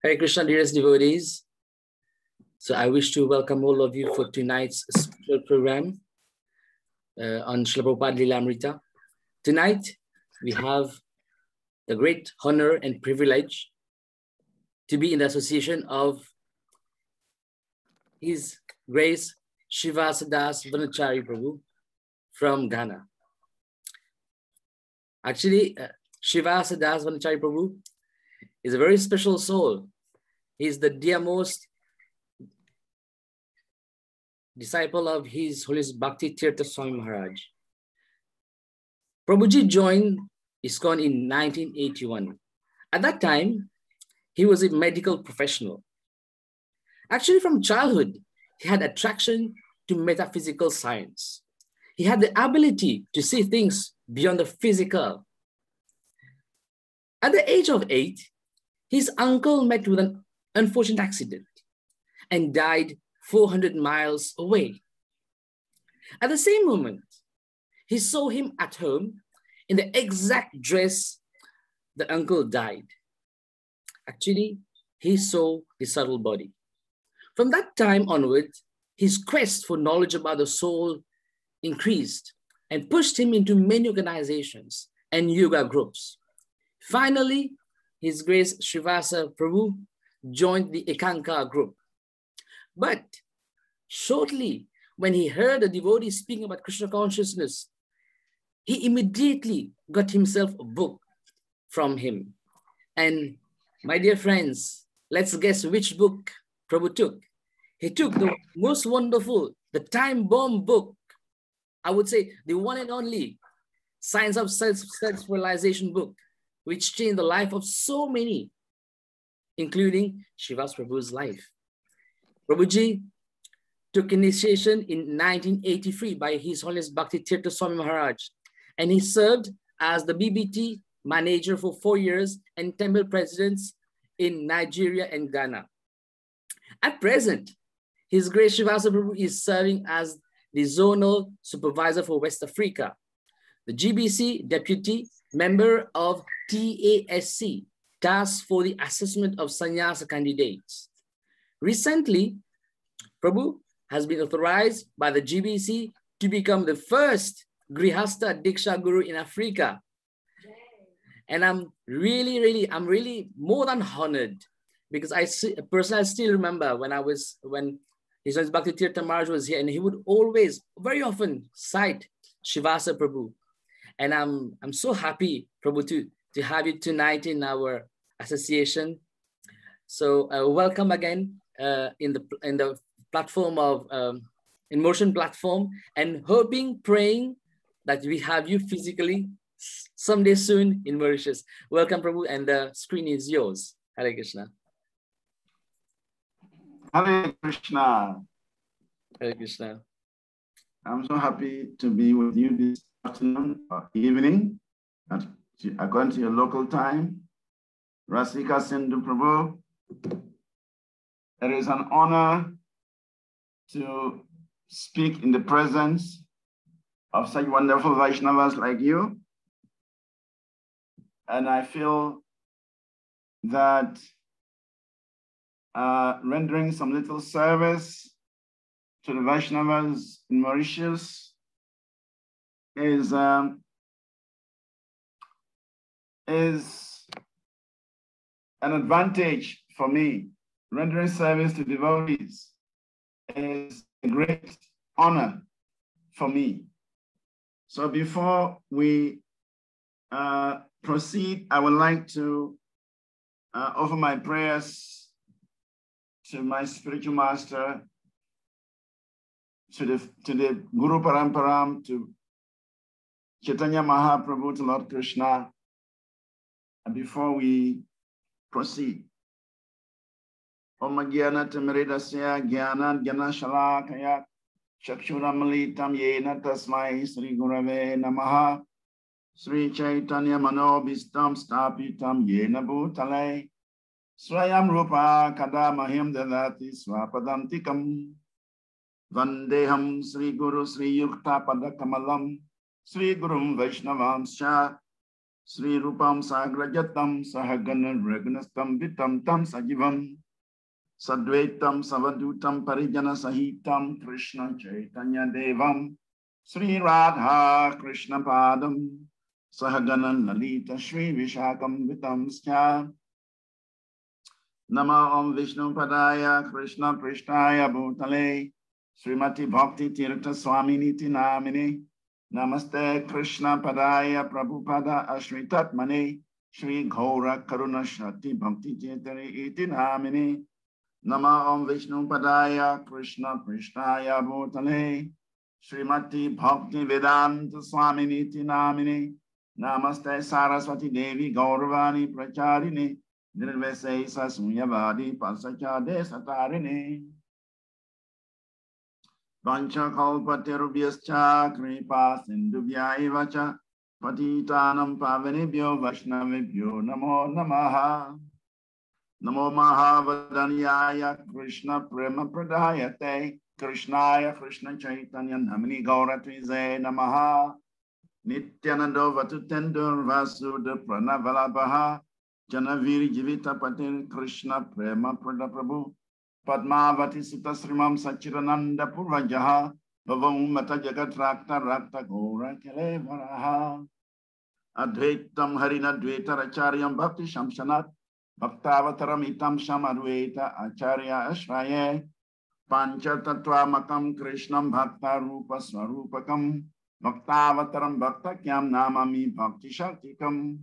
Hare Krishna, dearest devotees. So I wish to welcome all of you for tonight's special program on Srila Prabhupada Lilamrta. Tonight, we have the great honor and privilege to be in the association of His Grace Srivas DasVanacari Prabhu from Ghana. Actually, Srivas DasVanacari Prabhu is a very special soul. He is the dearmost disciple of His Holiness Bhakti Tirtha Swami Maharaj. Prabhuji joined ISKCON in 1981. At that time, he was a medical professional. Actually, from childhood, he had attraction to metaphysical science. He had the ability to see things beyond the physical. At the age of 8, his uncle met with an unfortunate accident and died 400 miles away. At the same moment, he saw him at home in the exact dress the uncle died. Actually, he saw his subtle body. From that time onward, his quest for knowledge about the soul increased and pushed him into many organizations and yoga groups. Finally, His Grace Srivasa Prabhu joined the Ekanka group. But shortly, when he heard a devotee speaking about Krishna consciousness, he immediately got himself a book from him. And my dear friends, let's guess which book Prabhu took. He took the most wonderful, the time bomb book, I would say the one and only Science of Self-Realization book, which changed the life of so many, including Srivas Prabhu's life. Prabhuji took initiation in 1983 by His Holiness Bhakti Tirtha Swami Maharaj, and he served as the BBT manager for 4 years and temple presidents in Nigeria and Ghana. At present, His Grace Srivasa Prabhu is serving as the zonal supervisor for West Africa, the GBC deputy member of TASC, Task for the Assessment of Sannyasa Candidates. Recently, Prabhu has been authorized by the GBC to become the first Grihastha Diksha Guru in Africa. And I'm really more than honored, because I still remember when His Holiness Bhakti Tirtha Maharaj was here, and he would always, very often, cite Srivasa Prabhu. And I'm so happy, Prabhu, to have you tonight in our association. So welcome again in the platform of in Motion platform, and praying that we have you physically someday soon in Mauritius. Welcome, Prabhu, and the screen is yours. Hare Krishna. Hare Krishna. Hare Krishna. I'm so happy to be with you this afternoon or evening, according to your local time. Rasika Sindhu Prabhu. It is an honor to speak in the presence of such wonderful Vaishnavas like you. And I feel that rendering some little service to the Vaishnavas in Mauritius is an advantage for me. Rendering service to devotees is a great honor for me. So before we proceed, I would like to offer my prayers to my spiritual master, to the Guru Paramparam, to Chaitanya Mahaprabhu, to Lord Krishna, and before we proceed. Om Gyana Tamiridasya Gyana Gyana Shalakaya Chakshuramalitam Yena Tasmai Sri Gurave Namaha Sri Chaitanya Manobhistam Stapitam Yena Bhutale Swayam Rupa Kadamahim Dadati Swapadantikam Vandeham Sri Guru Sri Yukta Padakamalam Sri Gurum Vaishnavamscha Sri Rupam Sagrajatam Sahagana Ragnastam Vitam Tam Sajivam Sadvaitam Savadutam Parijana Sahitam Krishna Chaitanya Devam Sri Radha Krishna Padam Sahagana Lalita Sri Vishakam Vitam Skya Nama Om Vishnu Padaya Krishna Prishtaya Bhutale Srimati Bhakti Tirtha Swaminiti Namini Namaste Krishna Padaya Prabhupada Ashritatmane Shri Ghaura Karuna Shakti Bhakti Chetari Iti Namini Nama Om Vishnu Padaya Krishna Prishtaya Bhutale Srimati Bhakti Vedanta Swaminiti Namini Namaste Saraswati Devi Gauravani Pracharini Nirvese Sasuyavadi Pasachade Satarini Vancha Kalpatirubhyascha Kripa Sindubhya Ivacha Patitanam Pavanibhyo Vaishnavibhyo Namo Namaha Namo Mahavadanyaya Krishna Prema Pradayate Krishnaya Krishna Chaitanya Namini Gauratvize Namaha Nityanando Vatutendur Vasuda Pranavalabaha Janaviri Jivita Patil Krishna Prema Prabhu Padmavati Sita Srimam Sachirananda Purvajaha Bhavam Mata Jagat Rakta Rakta Gora Kelevaraha Advaitam Harina Dvaita Acharyam Bhakti Shamshanat Bhaktavataram Itam Shamadvaita Acharya Ashraye Pancha Tattva Makam Krishnam Bhakta Rupa Swarupakam Bhaktavataram Bhakta Kyam Namami Bhakti Shaktikam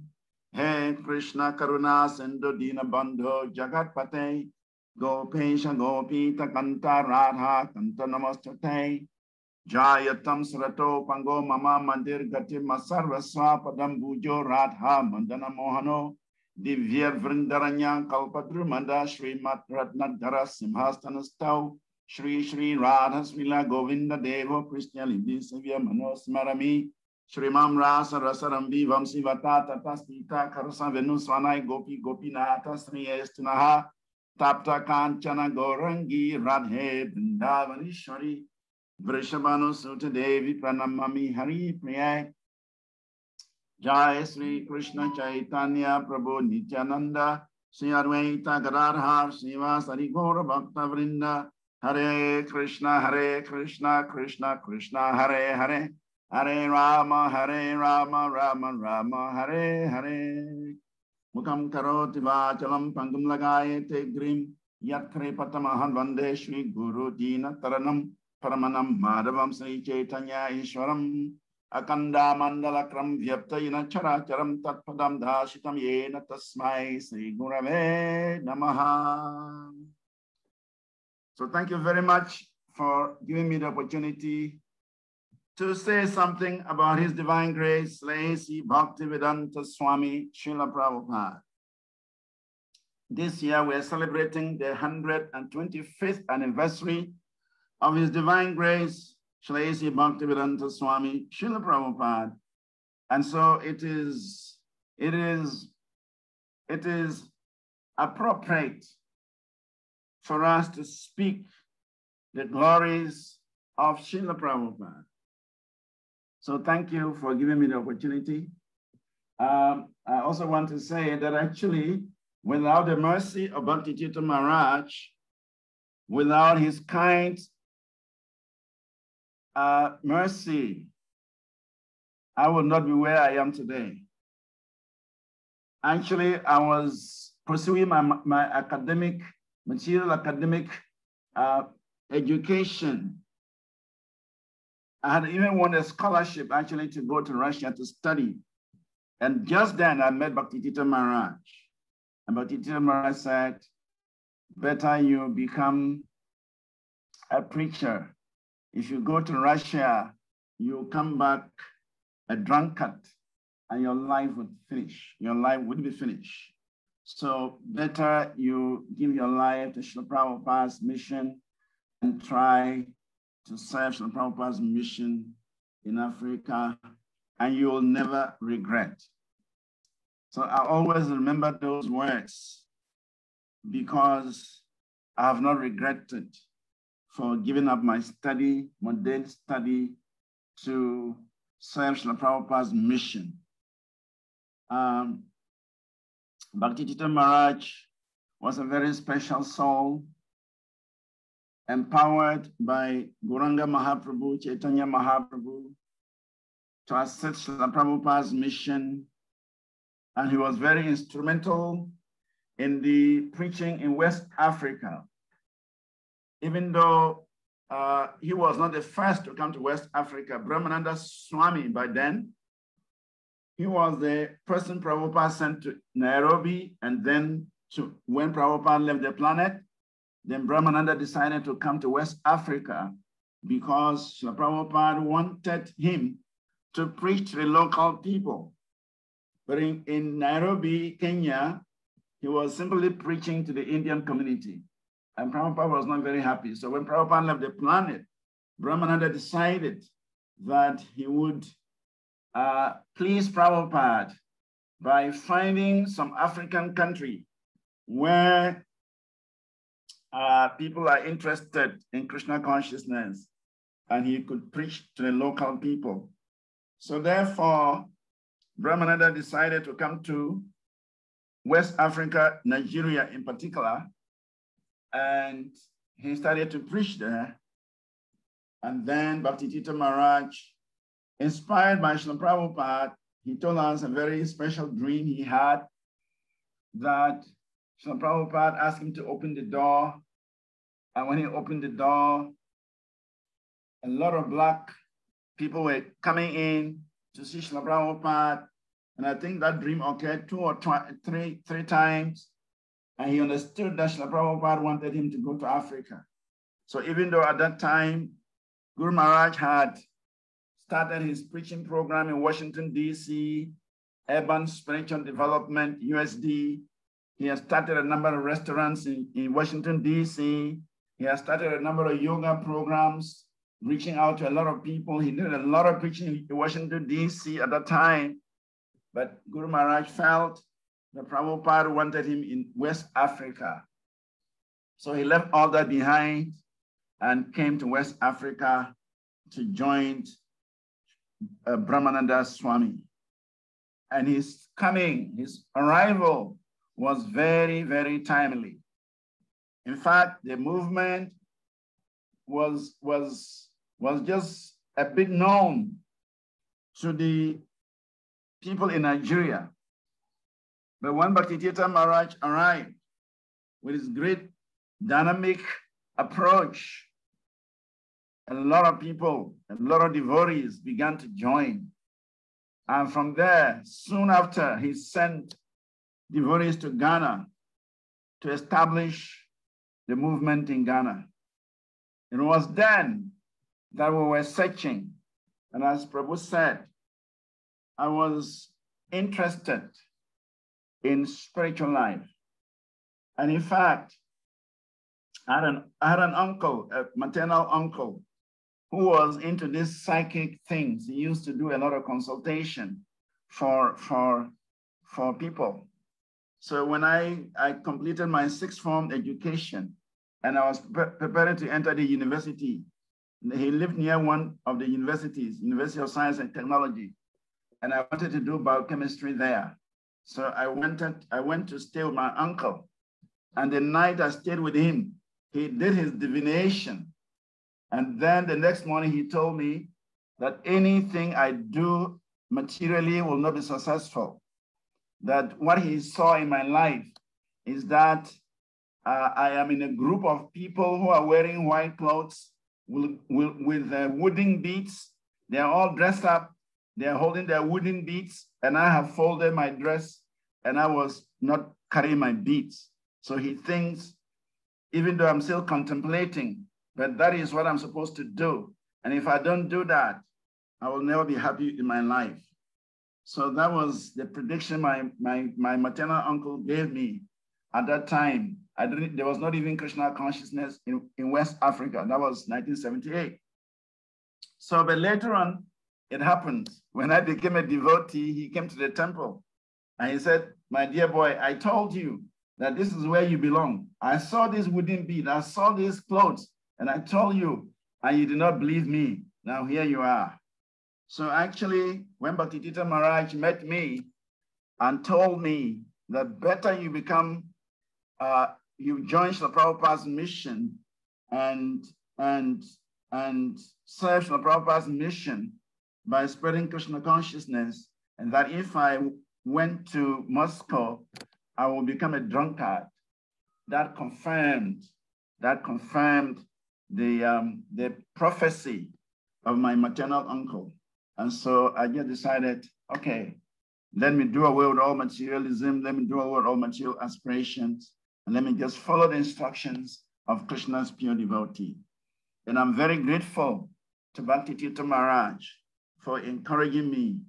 He Krishna Karuna Sindhu Dina Bandho Jagat Pate Gopesha Gopita Kanta Radha Kanta Namastate Jayatam Srato Pango Mama Mandir Gati Masarva Swapadam Bujo Radha Mandana Mohano Divya Vrindaranya Kalpatru Manda Shri Matratnadhara Simhastanastav Shri Shri Radha Srila Govinda Devo Krishna Lindi Savya Manosmarami Shrimam Rasa Rasaram Vivam Sivata Tata Stita Karasa Venuswanai Gopi Gopinata Sri Estinaha Tapta Kanchana Gorangi Radhe Vrindavanishwari Vrishabhanu Sutta Devi Pranamami Hari Priya Jai Sri Krishna Chaitanya Prabhu Nityananda Sri Advaita Gadadhar Srivas Hari Gaura Bhakta Vrinda Hare Krishna Krishna Krishna Hare Hare Hare Rama Rama Rama Hare Hare Mukam karoti vachalam pangam lagayate grim yatkre patamahan vande Shri Guru Dina Taranam Paramanam Madhavam Sri Chaitanya Ishwaram Akanda Mandala Kram Vyaptayina Characharam Tatpadam Dashitam Yena Tasmai Sri Gurave Namaha. So thank you very much for giving me the opportunity to say something about His Divine Grace, Sri Bhaktivedanta Swami Srila Prabhupada. This year we are celebrating the 125th anniversary of His Divine Grace, Sri Bhaktivedanta Swami Srila Prabhupada. And so it is appropriate for us to speak the glories of Srila Prabhupada. So thank you for giving me the opportunity. I also want to say that actually, without the mercy of Bhakti Tirtha Maharaj, without his kind mercy, I would not be where I am today. Actually, I was pursuing my academic education. I had even won a scholarship actually to go to Russia to study. And just then I met Bhakti Tirtha Maharaj. And Bhakti Tirtha Maharaj said, better you become a preacher. If you go to Russia, you come back a drunkard and your life would finish. Your life would be finished. So better you give your life to Srila Prabhupada's mission and try to serve Srila Prabhupada's mission in Africa and you will never regret. So I always remember those words because I have not regretted for giving up my study, mundane study, to serve Srila Prabhupada's mission. Bhakti Maharaj was a very special soul, empowered by Gauranga Mahaprabhu, Chaitanya Mahaprabhu, to assist Srila Prabhupada's mission. And he was very instrumental in the preaching in West Africa. Even though he was not the first to come to West Africa, Brahmananda Swami by then, he was the person Prabhupada sent to Nairobi, and then when Prabhupada left the planet, then Brahmananda decided to come to West Africa because Srila Prabhupada wanted him to preach to the local people. But in Nairobi, Kenya, he was simply preaching to the Indian community. And Prabhupada was not very happy. So when Prabhupada left the planet, Brahmananda decided that he would please Prabhupada by finding some African country where people are interested in Krishna consciousness, and he could preach to the local people. So therefore, Brahmananda decided to come to West Africa, Nigeria in particular, and he started to preach there. And then Bhakti Maharaj, inspired by Srila Prabhupada, he told us a very special dream he had, that Srila Prabhupada asked him to open the door. And when he opened the door, a lot of black people were coming in to see Srila Prabhupada. And I think that dream occurred three times. And he understood that Srila Prabhupada wanted him to go to Africa. So even though at that time, Guru Maharaj had started his preaching program in Washington, D.C., Urban Spiritual Development, USD. He has started a number of restaurants in Washington, D.C. He has started a number of yoga programs, reaching out to a lot of people. He did a lot of preaching in Washington, D.C. at that time. But Guru Maharaj felt that Prabhupada wanted him in West Africa. So he left all that behind and came to West Africa to join Brahmananda Swami. And his arrival was very, very timely. In fact, the movement was just a bit known to the people in Nigeria. But when Bhakti Maharaj arrived with his great dynamic approach, a lot of people, a lot of devotees began to join. And from there, soon after, he sent devotees to Ghana to establish the movement in Ghana. It was then that we were searching. And as Prabhu said, I was interested in spiritual life. And in fact, I had an uncle, a maternal uncle, who was into these psychic things. He used to do a lot of consultation for people. So when I completed my sixth form education and I was preparing to enter the university, he lived near one of the universities, University of Science and Technology, and I wanted to do biochemistry there. So I went to stay with my uncle, and the night I stayed with him, he did his divination. And then the next morning he told me that anything I do materially will not be successful. That what he saw in my life is that I am in a group of people who are wearing white clothes with wooden beads. They are all dressed up. They are holding their wooden beads, and I have folded my dress, and I was not carrying my beads. So he thinks, even though I'm still contemplating, but that is what I'm supposed to do. And if I don't do that, I will never be happy in my life. So that was the prediction my maternal uncle gave me at that time. There was not even Krishna consciousness in West Africa. That was 1978. So, but later on, it happened. When I became a devotee, he came to the temple and he said, my dear boy, I told you that this is where you belong. I saw this wooden bead, I saw these clothes, and I told you, and you did not believe me. Now here you are. So actually, when Bhaktivedanta Maharaj met me and told me that better you become, you join Srila Prabhupada's mission and serve Srila Prabhupada's mission by spreading Krishna consciousness, and that if I went to Moscow, I will become a drunkard. That confirmed the prophecy of my maternal uncle. And so I just decided, okay, let me do away with all materialism, let me do away with all material aspirations, and let me just follow the instructions of Krishna's pure devotee. And I'm very grateful to Bhaktivedanta Maharaj for encouraging me,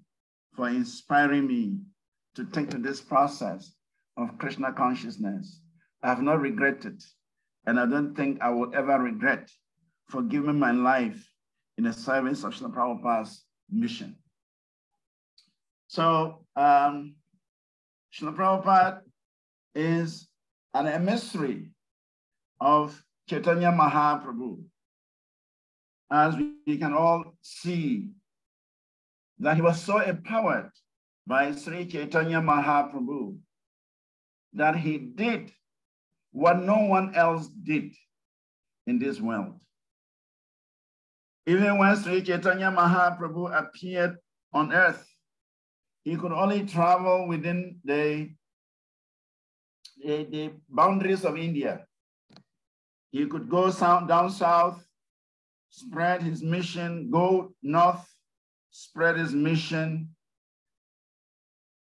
for inspiring me to take to this process of Krishna consciousness. I have not regretted, and I don't think I will ever regret for giving my life in the service of Srila Prabhupada's mission. So Srila Prabhupada is an emissary of Chaitanya Mahaprabhu. As we can all see that he was so empowered by Sri Chaitanya Mahaprabhu that he did what no one else did in this world. Even when Sri Chaitanya Mahaprabhu appeared on earth, he could only travel within the boundaries of India. He could go down south, spread his mission, go north, spread his mission.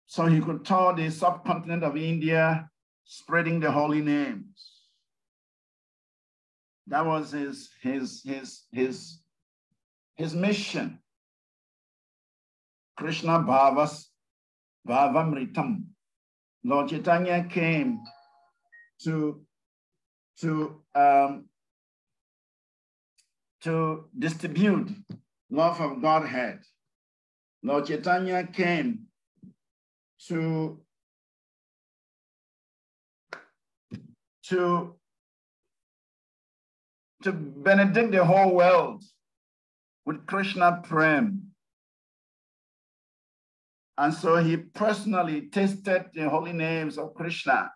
So he could tour the subcontinent of India, spreading the holy names. That was his mission. Krishna Bhavamritam. Lord Chaitanya came to distribute love of Godhead. Lord Chaitanya came to benedict the whole world with Krishna Prem. And so he personally tasted the holy names of Krishna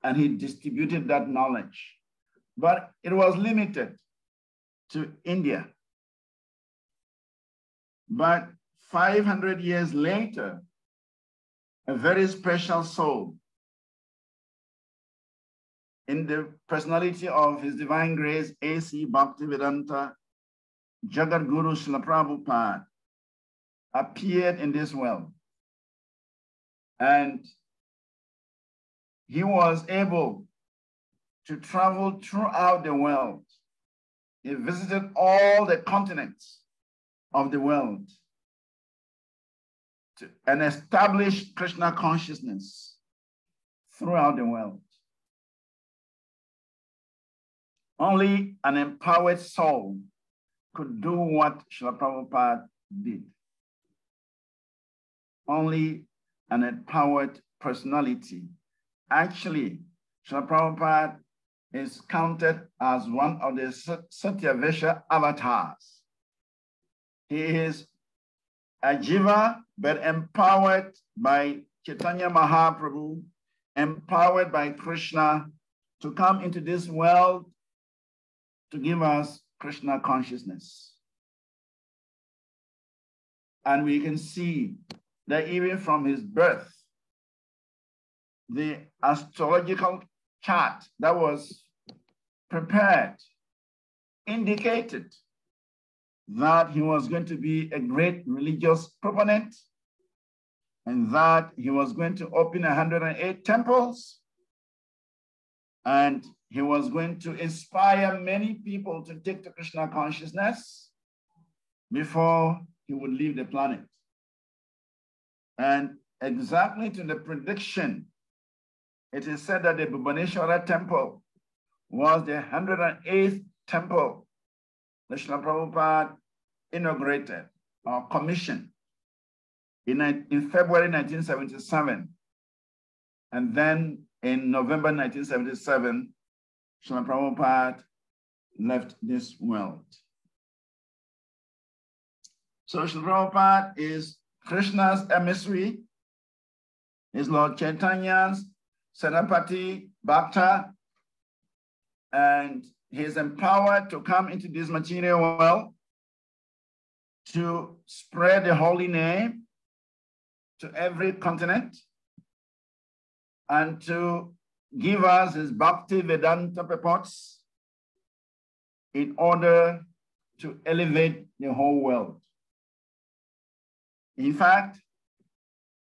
and he distributed that knowledge. But it was limited to India. But 500 years later, a very special soul in the personality of His Divine Grace, A.C. Bhaktivedanta Jagadguru Srila Prabhupada, appeared in this world. And he was able to travel throughout the world. He visited all the continents of the world and established Krishna consciousness throughout the world. Only an empowered soul could do what Srila Prabhupada did. Only an empowered personality. Actually, Srila Prabhupada is counted as one of the Satyavesha avatars. He is a jiva, but empowered by Chaitanya Mahaprabhu, empowered by Krishna to come into this world to give us Krishna consciousness. And we can see that even from his birth, the astrological chart that was prepared indicated that he was going to be a great religious proponent and that he was going to open 108 temples and he was going to inspire many people to take to Krishna consciousness before he would leave the planet. And exactly to the prediction, it is said that the Bhubaneswara temple was the 108th temple that Srila Prabhupada inaugurated. commission in February 1977. And then in November 1977, Srila Prabhupada left this world. So Srila Prabhupada is Krishna's emissary, is Lord Chaitanya's Senapati Bhakta, and he is empowered to come into this material world to spread the holy name to every continent and to give us his Bhakti Vedanta purports in order to elevate the whole world. In fact,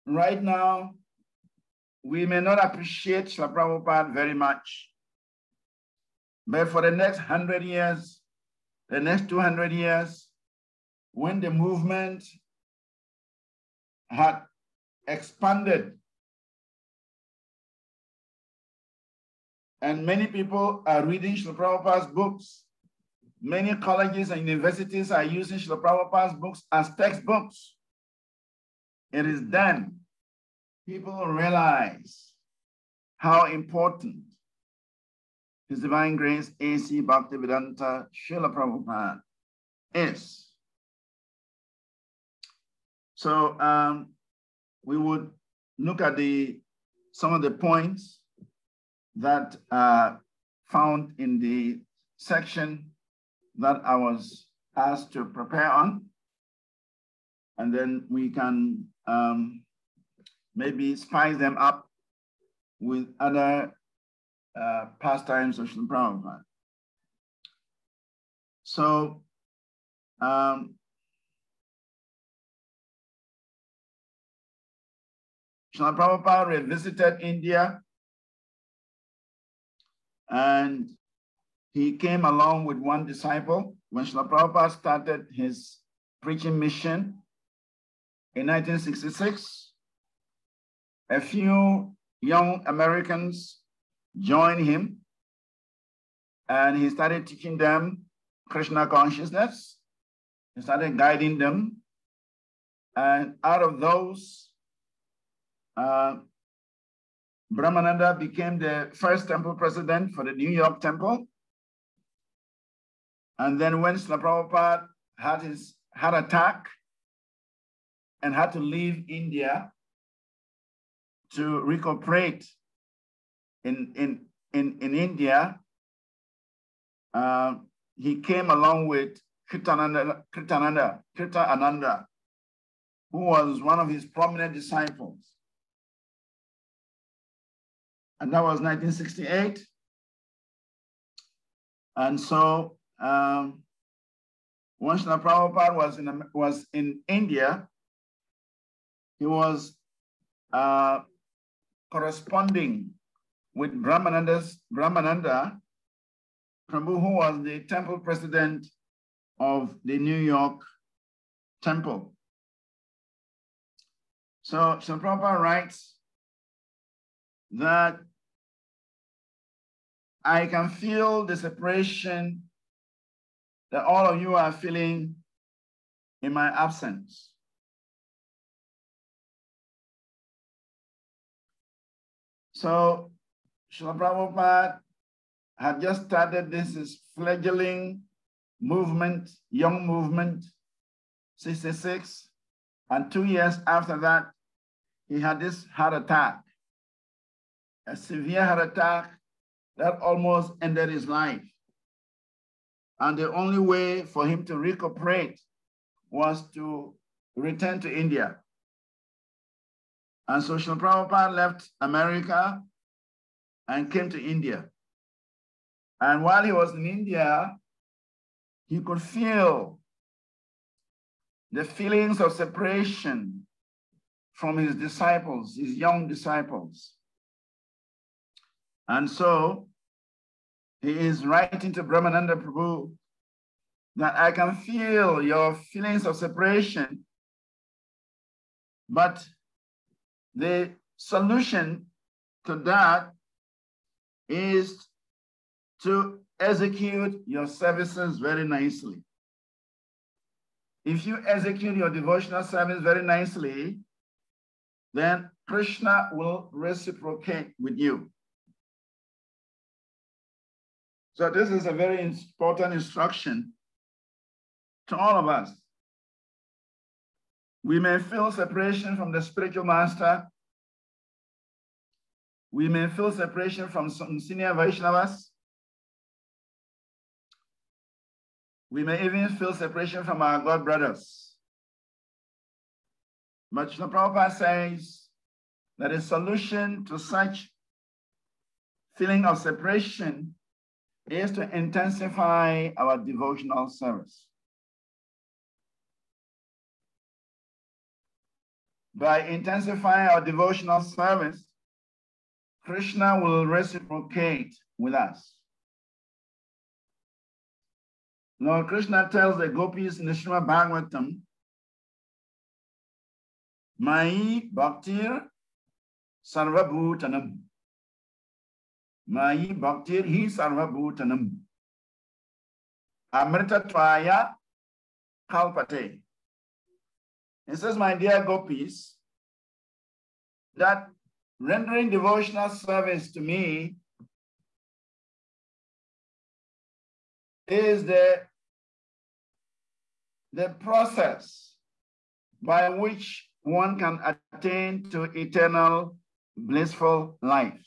right now, we may not appreciate Srila Prabhupada very much, but for the next 100 years, the next 200 years, when the movement had expanded and many people are reading Srila Prabhupada's books, many colleges and universities are using Srila Prabhupada's books as textbooks. It is then people realize how important His Divine Grace A.C. Bhaktivedanta Srila Prabhupada is. So we would look at some of the points that are found in the section that I was asked to prepare on. And then we can maybe spice them up with other pastimes of Srila Prabhupada. So Srila Prabhupada revisited India, and he came along with one disciple when Srila Prabhupada started his preaching mission in 1966. A few young Americans joined him, and he started teaching them Krishna consciousness. He started guiding them, and out of those, Brahmananda became the first temple president for the New York temple. And then when Srila Prabhupada had his heart attack and had to leave India to recuperate in India, he came along with Kirtananda, who was one of his prominent disciples. And that was 1968. And so when Srila Prabhupada was in India, he was corresponding with Brahmananda Prabhu, who was the temple president of the New York temple. So Srila Prabhupada writes that I can feel the separation that all of you are feeling in my absence. So Srila Prabhupada had just started this fledgling movement, young movement, 66. And 2 years after that, he had this heart attack, a severe heart attack that almost ended his life. And the only way for him to recuperate was to return to India. And so Srila Prabhupada left America and came to India. And while he was in India, he could feel the feelings of separation from his disciples, his young disciples. And so he is writing to Brahmananda Prabhu that I can feel your feelings of separation, but the solution to that is to execute your services very nicely. if you execute your devotional service very nicely, then Krishna will reciprocate with you. So this is a very important instruction to all of us. We may feel separation from the spiritual master. We may feel separation from some senior Vaishnavas. We may even feel separation from our God brothers. But Srila Prabhupada says that a solution to such feeling of separation is to intensify our devotional service. By intensifying our devotional service, Krishna will reciprocate with us. Lord Krishna tells the gopis in the Srimad Bhagavatam, Mai Bhaktir Sarvabhutanam. Mai Bhaktir Hi Sarvabhutanam. Amrita Tvaya Kalpate. It says, my dear gopis, that rendering devotional service to me is the process by which one can attain to eternal blissful life.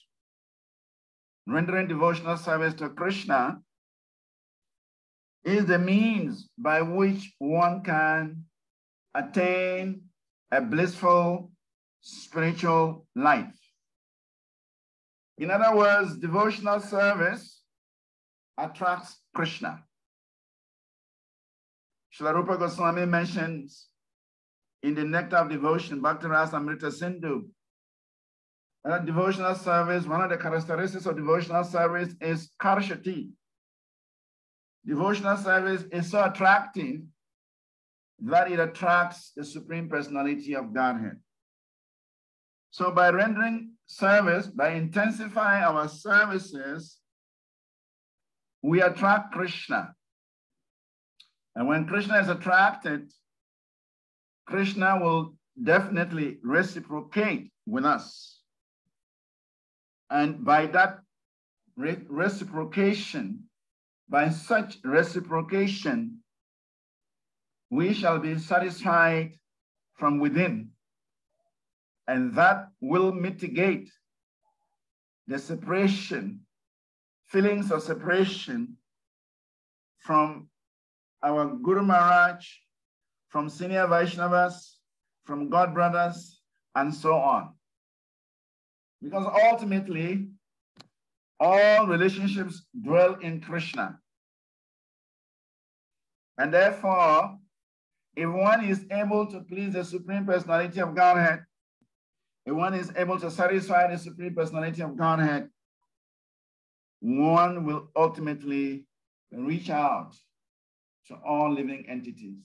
Rendering devotional service to Krishna is the means by which one can attain a blissful spiritual life. In other words, devotional service attracts Krishna. Srila Rupa Goswami mentions in the Nectar of Devotion, Bhakti Rasa Amrita Sindhu, that devotional service, one of the characteristics of devotional service is karshati. Devotional service is so attractive that it attracts the Supreme Personality of Godhead. So by rendering service, by intensifying our services, we attract Krishna. And when Krishna is attracted, Krishna will definitely reciprocate with us. And by that reciprocation, by such reciprocation, we shall be satisfied from within. And that will mitigate the separation, feelings of separation from our Guru Maharaj, from senior Vaishnavas, from God brothers, and so on. Because ultimately, all relationships dwell in Krishna. And therefore, if one is able to please the Supreme Personality of Godhead, if one is able to satisfy the Supreme Personality of Godhead, one will ultimately reach out to all living entities.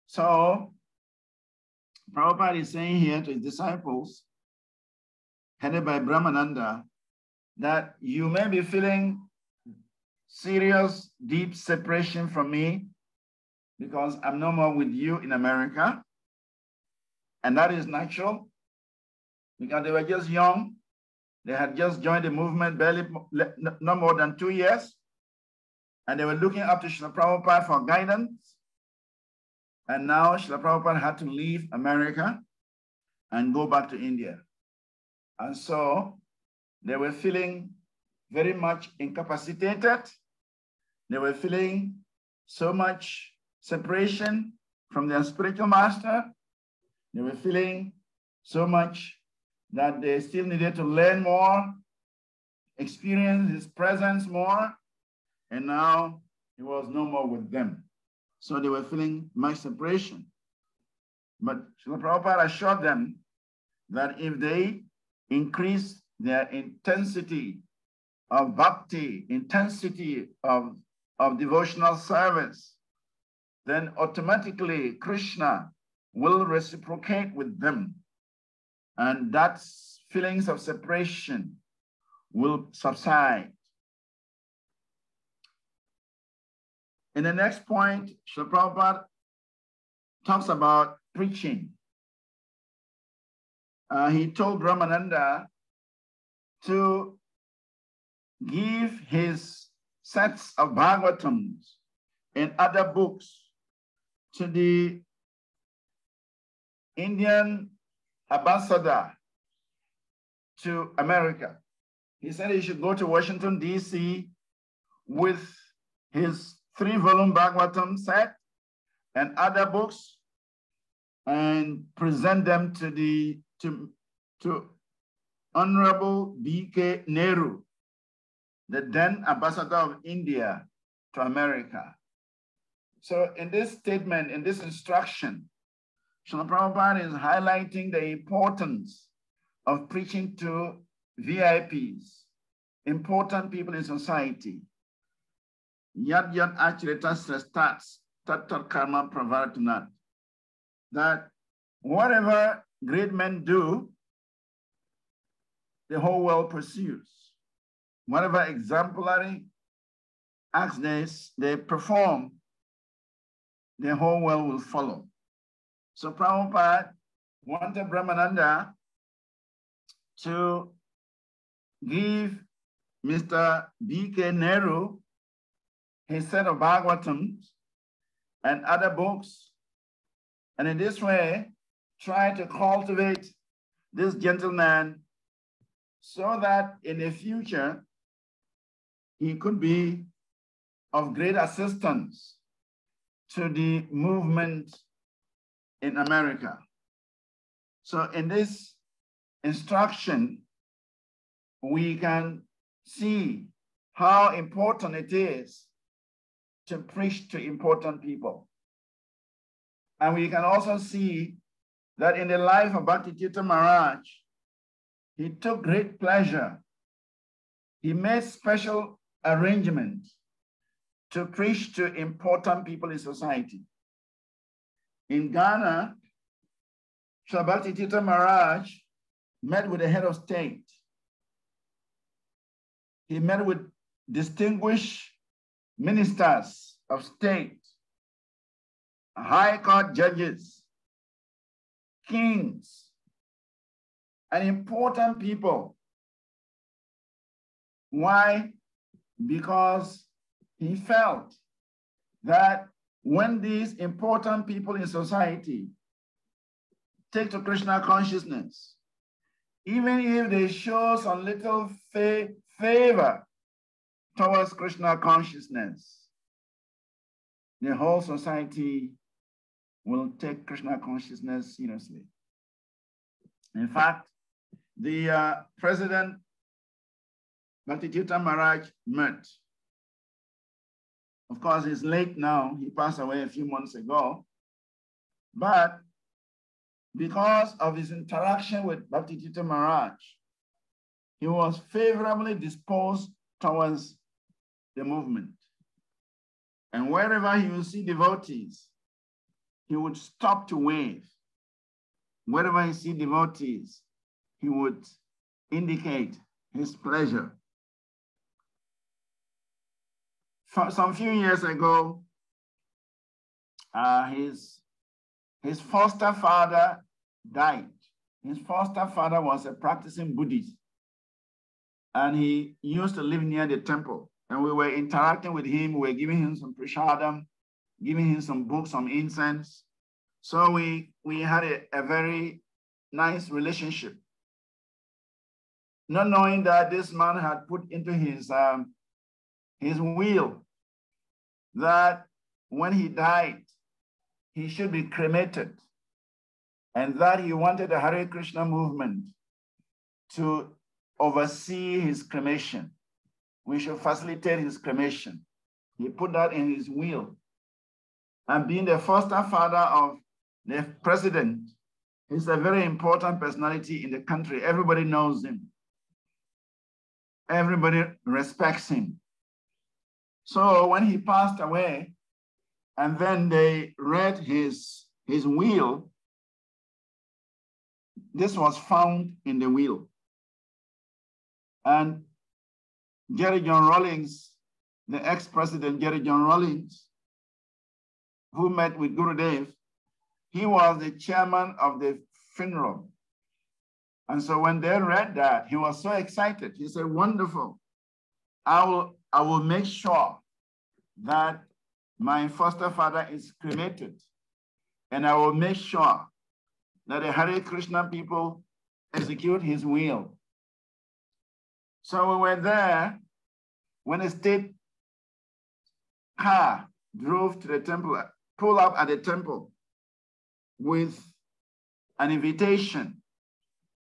So, Prabhupada is saying here to his disciples, headed by Brahmananda, that you may be feeling serious, deep separation from me because I'm no more with you in America. And that is natural because they were just young. They had just joined the movement barely, no more than 2 years. And they were looking up to Srila Prabhupada for guidance. And now Srila Prabhupada had to leave America and go back to India. And so they were feeling very much incapacitated. They were feeling so much separation from their spiritual master. They were feeling so much that they still needed to learn more, experience his presence more, and now he was no more with them. So they were feeling much separation. But Srila Prabhupada assured them that if they increase their intensity of bhakti, intensity of devotional service, then automatically Krishna will reciprocate with them. And that feelings of separation will subside. In the next point, Srila Prabhupada talks about preaching. He told Ramananda to give his sets of Bhagavatams and other books to the Indian ambassador to America. He said he should go to Washington, D.C. with his 3-volume Bhagavatam set and other books and present them to Honorable B.K. Nehru, the then ambassador of India to America. So in this statement, in this instruction, Srila Prabhupada is highlighting the importance of preaching to VIPs, important people in society. Yad yad achrita srestats tat karma pravartanat. That whatever great men do, the whole world pursues. Whatever exemplary acts they perform, the whole world will follow. So Prabhupada wanted Brahmananda to give Mr. B.K. Nehru his set of Bhagavatams and other books, and in this way, try to cultivate this gentleman so that in the future, he could be of great assistance to the movement in America. So in this instruction, we can see how important it is to preach to important people. And we can also see that in the life of Bhakti Tirtha Maharaj, he took great pleasure. He made special arrangements to preach to important people in society. In Ghana, Srila Bhakti Tirtha Maharaj met with the head of state. He met with distinguished ministers of state, high court judges, kings, and important people. Why? Because he felt that when these important people in society take to Krishna consciousness, even if they show some little favor towards Krishna consciousness, the whole society will take Krishna consciousness seriously. In fact, the President Bhakti Tirtha Maharaj met. Of course, he's late now. He passed away a few months ago. But because of his interaction with Bhakti Tirtha Maharaj, he was favorably disposed towards the movement. And wherever he would see devotees, he would stop to wave. Wherever he see devotees, he would indicate his pleasure. Some few years ago, his foster father died. His foster father was a practicing Buddhist, and he used to live near the temple. And we were interacting with him. We were giving him some prasadam, giving him some books, some incense. So we had a very nice relationship. Not knowing that this man had put into his will that when he died, he should be cremated, and that he wanted the Hare Krishna movement to oversee his cremation. We should facilitate his cremation. He put that in his will. And being the foster father of the president, he's a very important personality in the country. Everybody knows him. Everybody respects him. So when he passed away, and then they read his will, this was found in the will. And Jerry John Rawlings, the ex-president Jerry John Rawlings, who met with Gurudev, he was the chairman of the funeral. And so when they read that, he was so excited. He said, wonderful. I will make sure that my foster father is cremated. And I will make sure that the Hare Krishna people execute his will. So we were there when a state car drove to the temple, pulled up at the temple with an invitation,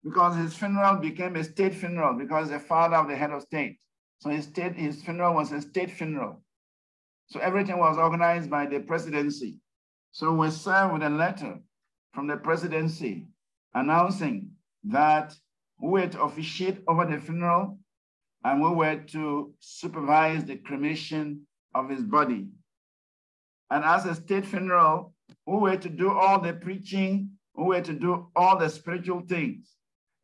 because his funeral became a state funeral because the father of the head of state. So his funeral was a state funeral. So everything was organized by the presidency. So we served with a letter from the presidency announcing that we were to officiate over the funeral and we were to supervise the cremation of his body. And as a state funeral, we were to do all the preaching, we were to do all the spiritual things.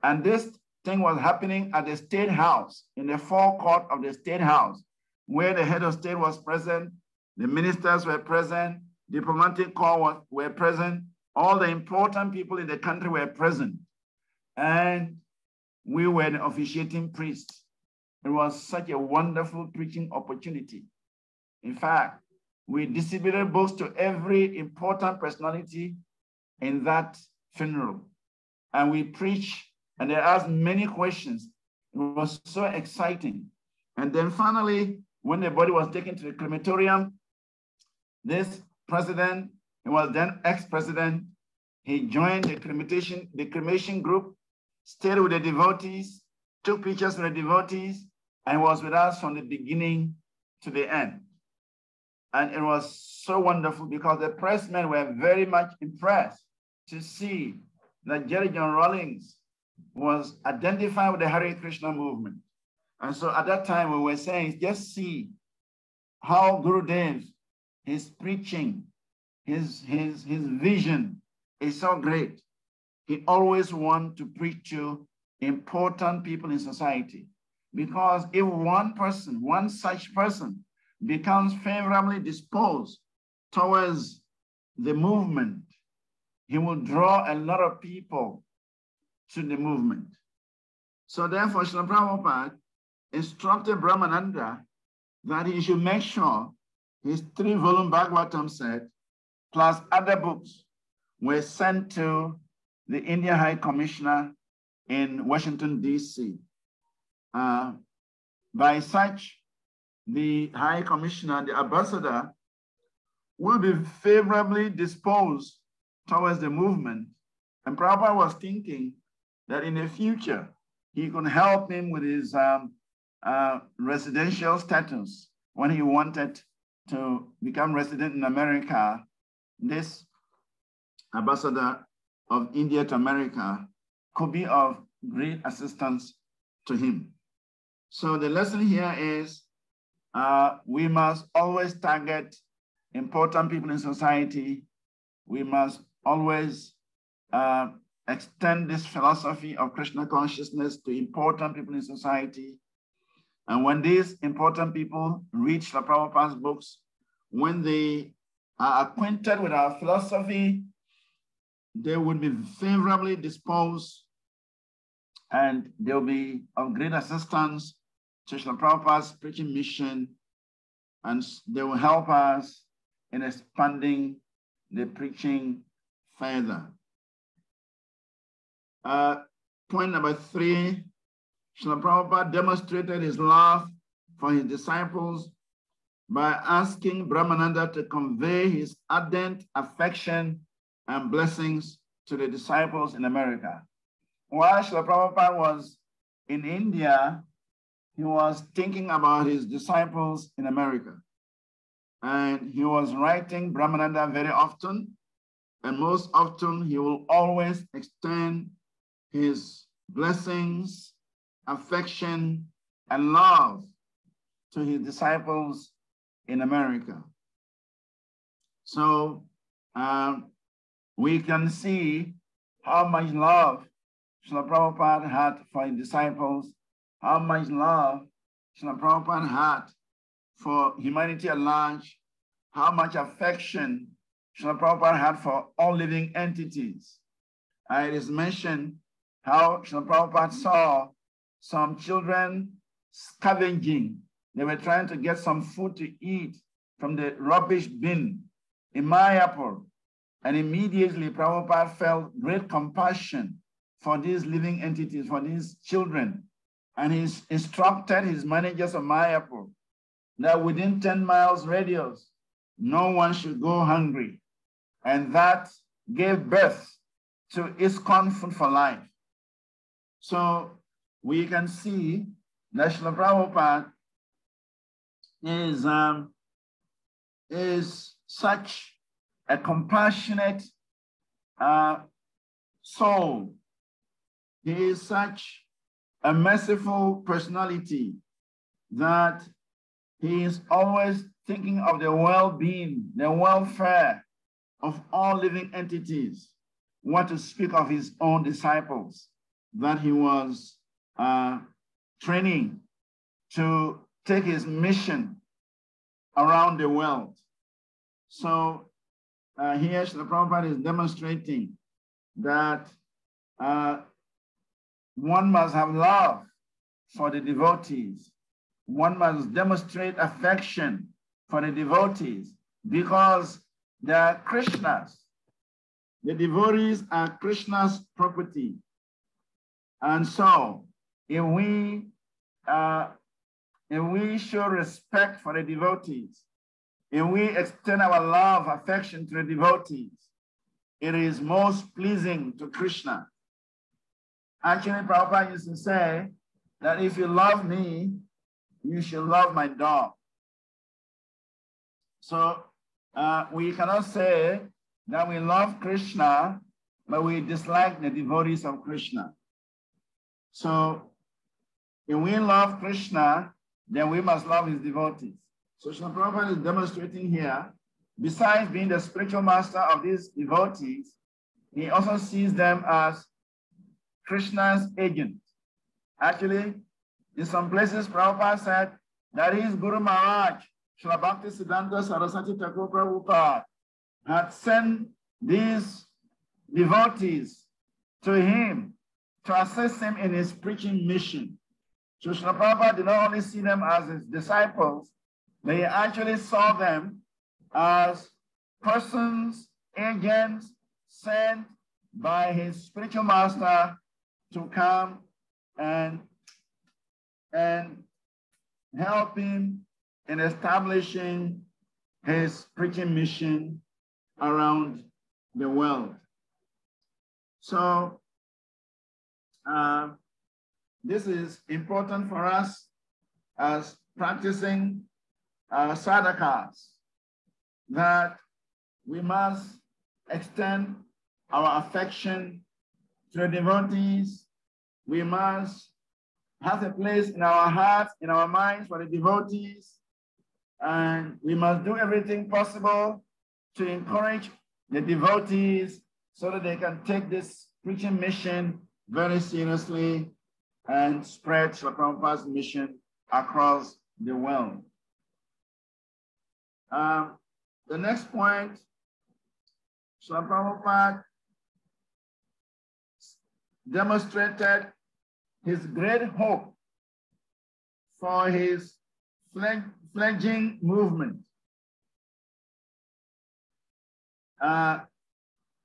And this thing was happening at the State House, in the forecourt of the State House, where the head of state was present, the ministers were present, diplomatic corps were present, all the important people in the country were present. And we were the officiating priests. It was such a wonderful preaching opportunity. In fact, we distributed books to every important personality in that funeral. And we preached, and they asked many questions. It was so exciting. And then finally, when the body was taken to the crematorium, this president, he was then ex-president, he joined the cremation group, stayed with the devotees, took pictures with the devotees, and was with us from the beginning to the end. And it was so wonderful because the pressmen were very much impressed to see that Jerry John Rawlings was identified with the Hare Krishna movement. And so at that time we were saying, just see how Gurudev, his preaching, his vision is so great. He always wants to preach to important people in society. Because if one person, one such person, becomes favorably disposed towards the movement, he will draw a lot of people to the movement. So therefore, Srila Prabhupada instructed Brahmananda that he should make sure his 3-volume Bhagavatam set, plus other books, were sent to the Indian High Commissioner in Washington, D.C. By such, the High Commissioner, the ambassador, will be favorably disposed towards the movement. And Prabhupada was thinking that in the future, he could help him with his residential status when he wanted to become resident in America. This ambassador of India to America could be of great assistance to him. So the lesson here is we must always target important people in society. We must always extend this philosophy of Krishna consciousness to important people in society. And when these important people read Srila Prabhupada's books, when they are acquainted with our philosophy, they would be favorably disposed and they'll be of great assistance to Srila Prabhupada's preaching mission, and they will help us in expanding the preaching further. Point number 3, Srila Prabhupada demonstrated his love for his disciples by asking Brahmananda to convey his ardent affection and blessings to the disciples in America. While Srila Prabhupada was in India, he was thinking about his disciples in America. And he was writing Brahmananda very often. And most often, he will always extend his blessings, affection, and love to his disciples in America. So we can see how much love Srila Prabhupada had for his disciples, how much love Srila Prabhupada had for humanity at large, how much affection Srila Prabhupada had for all living entities. It is mentioned how Srila Prabhupada saw some children scavenging. They were trying to get some food to eat from the rubbish bin in Mayapur. And immediately Prabhupada felt great compassion for these living entities, for these children. And he instructed his managers of Mayapur that within 10 miles radius, no one should go hungry. And that gave birth to ISKCON Food for Life. So we can see that Srila Prabhupada is such a compassionate soul. He is such a merciful personality that he is always thinking of the well-being, the welfare of all living entities. What to speak of his own disciples that he was training to take his mission around the world. So here Srila Prabhupada is demonstrating that one must have love for the devotees. One must demonstrate affection for the devotees because they are Krishna's. The devotees are Krishna's property. And so if we show respect for the devotees, if we extend our love, affection to the devotees, it is most pleasing to Krishna. Actually, Prabhupada used to say that if you love me, you should love my dog. So we cannot say that we love Krishna, but we dislike the devotees of Krishna. So if we love Krishna, then we must love his devotees. So Srila Prabhupada is demonstrating here, besides being the spiritual master of these devotees, he also sees them as Krishna's agent. Actually, in some places, Prabhupada said that his Guru Maharaj, Srila Bhakti Siddhanta Saraswati Thakur Prabhupada, had sent these devotees to him to assist him in his preaching mission. So Srila Prabhupada did not only see them as his disciples, but he actually saw them as persons, agents sent by his spiritual master to come and help him in establishing his preaching mission around the world. So this is important for us as practicing sadhakas, that we must extend our affection to the devotees. We must have a place in our hearts, in our minds for the devotees, and we must do everything possible to encourage the devotees so that they can take this preaching mission very seriously and spread Srila Prabhupada's mission across the world. The next point, Srila Prabhupada demonstrated his great hope for his fledgling movement.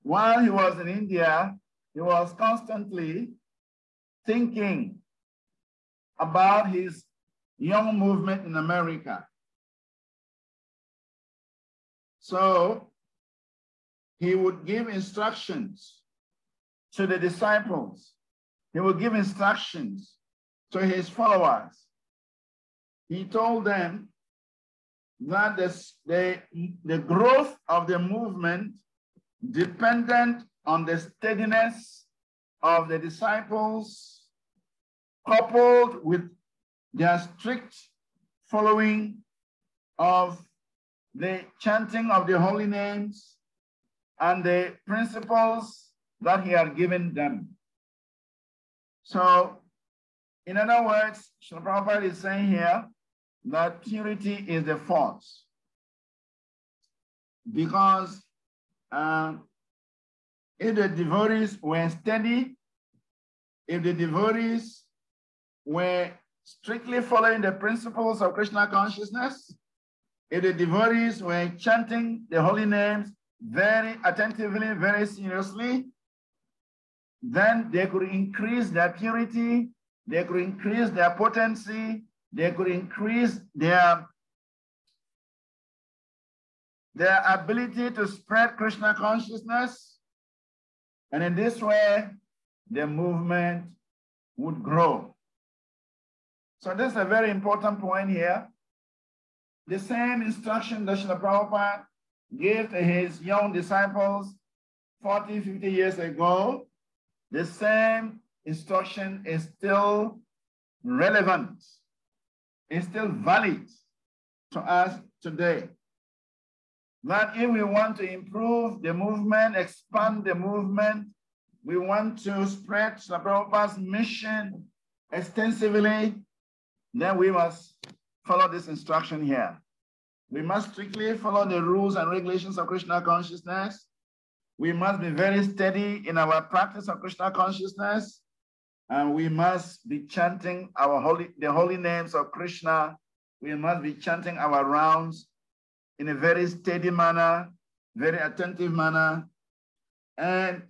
While he was in India, he was constantly thinking about his young movement in America. So he would give instructions to the disciples. He would give instructions to his followers. He told them that the growth of the movement depended on the steadiness of the disciples, coupled with their strict following of the chanting of the holy names and the principles that he had given them. So, in other words, Srila Prabhupada is saying here that purity is the force, because if the devotees were steady, if the devotees were strictly following the principles of Krishna consciousness, if the devotees were chanting the holy names very attentively, very seriously, then they could increase their purity, they could increase their potency, they could increase their ability to spread Krishna consciousness. And in this way, the movement would grow. So this is a very important point here. The same instruction that Srila Prabhupada gave to his young disciples 40, 50 years ago, the same instruction is still relevant, is still valid to us today. That if we want to improve the movement, expand the movement, we want to spread Srila Prabhupada's mission extensively, then we must follow this instruction here. We must strictly follow the rules and regulations of Krishna consciousness. We must be very steady in our practice of Krishna consciousness, and we must be chanting the holy names of Krishna. We must be chanting our rounds in a very steady manner, very attentive manner, and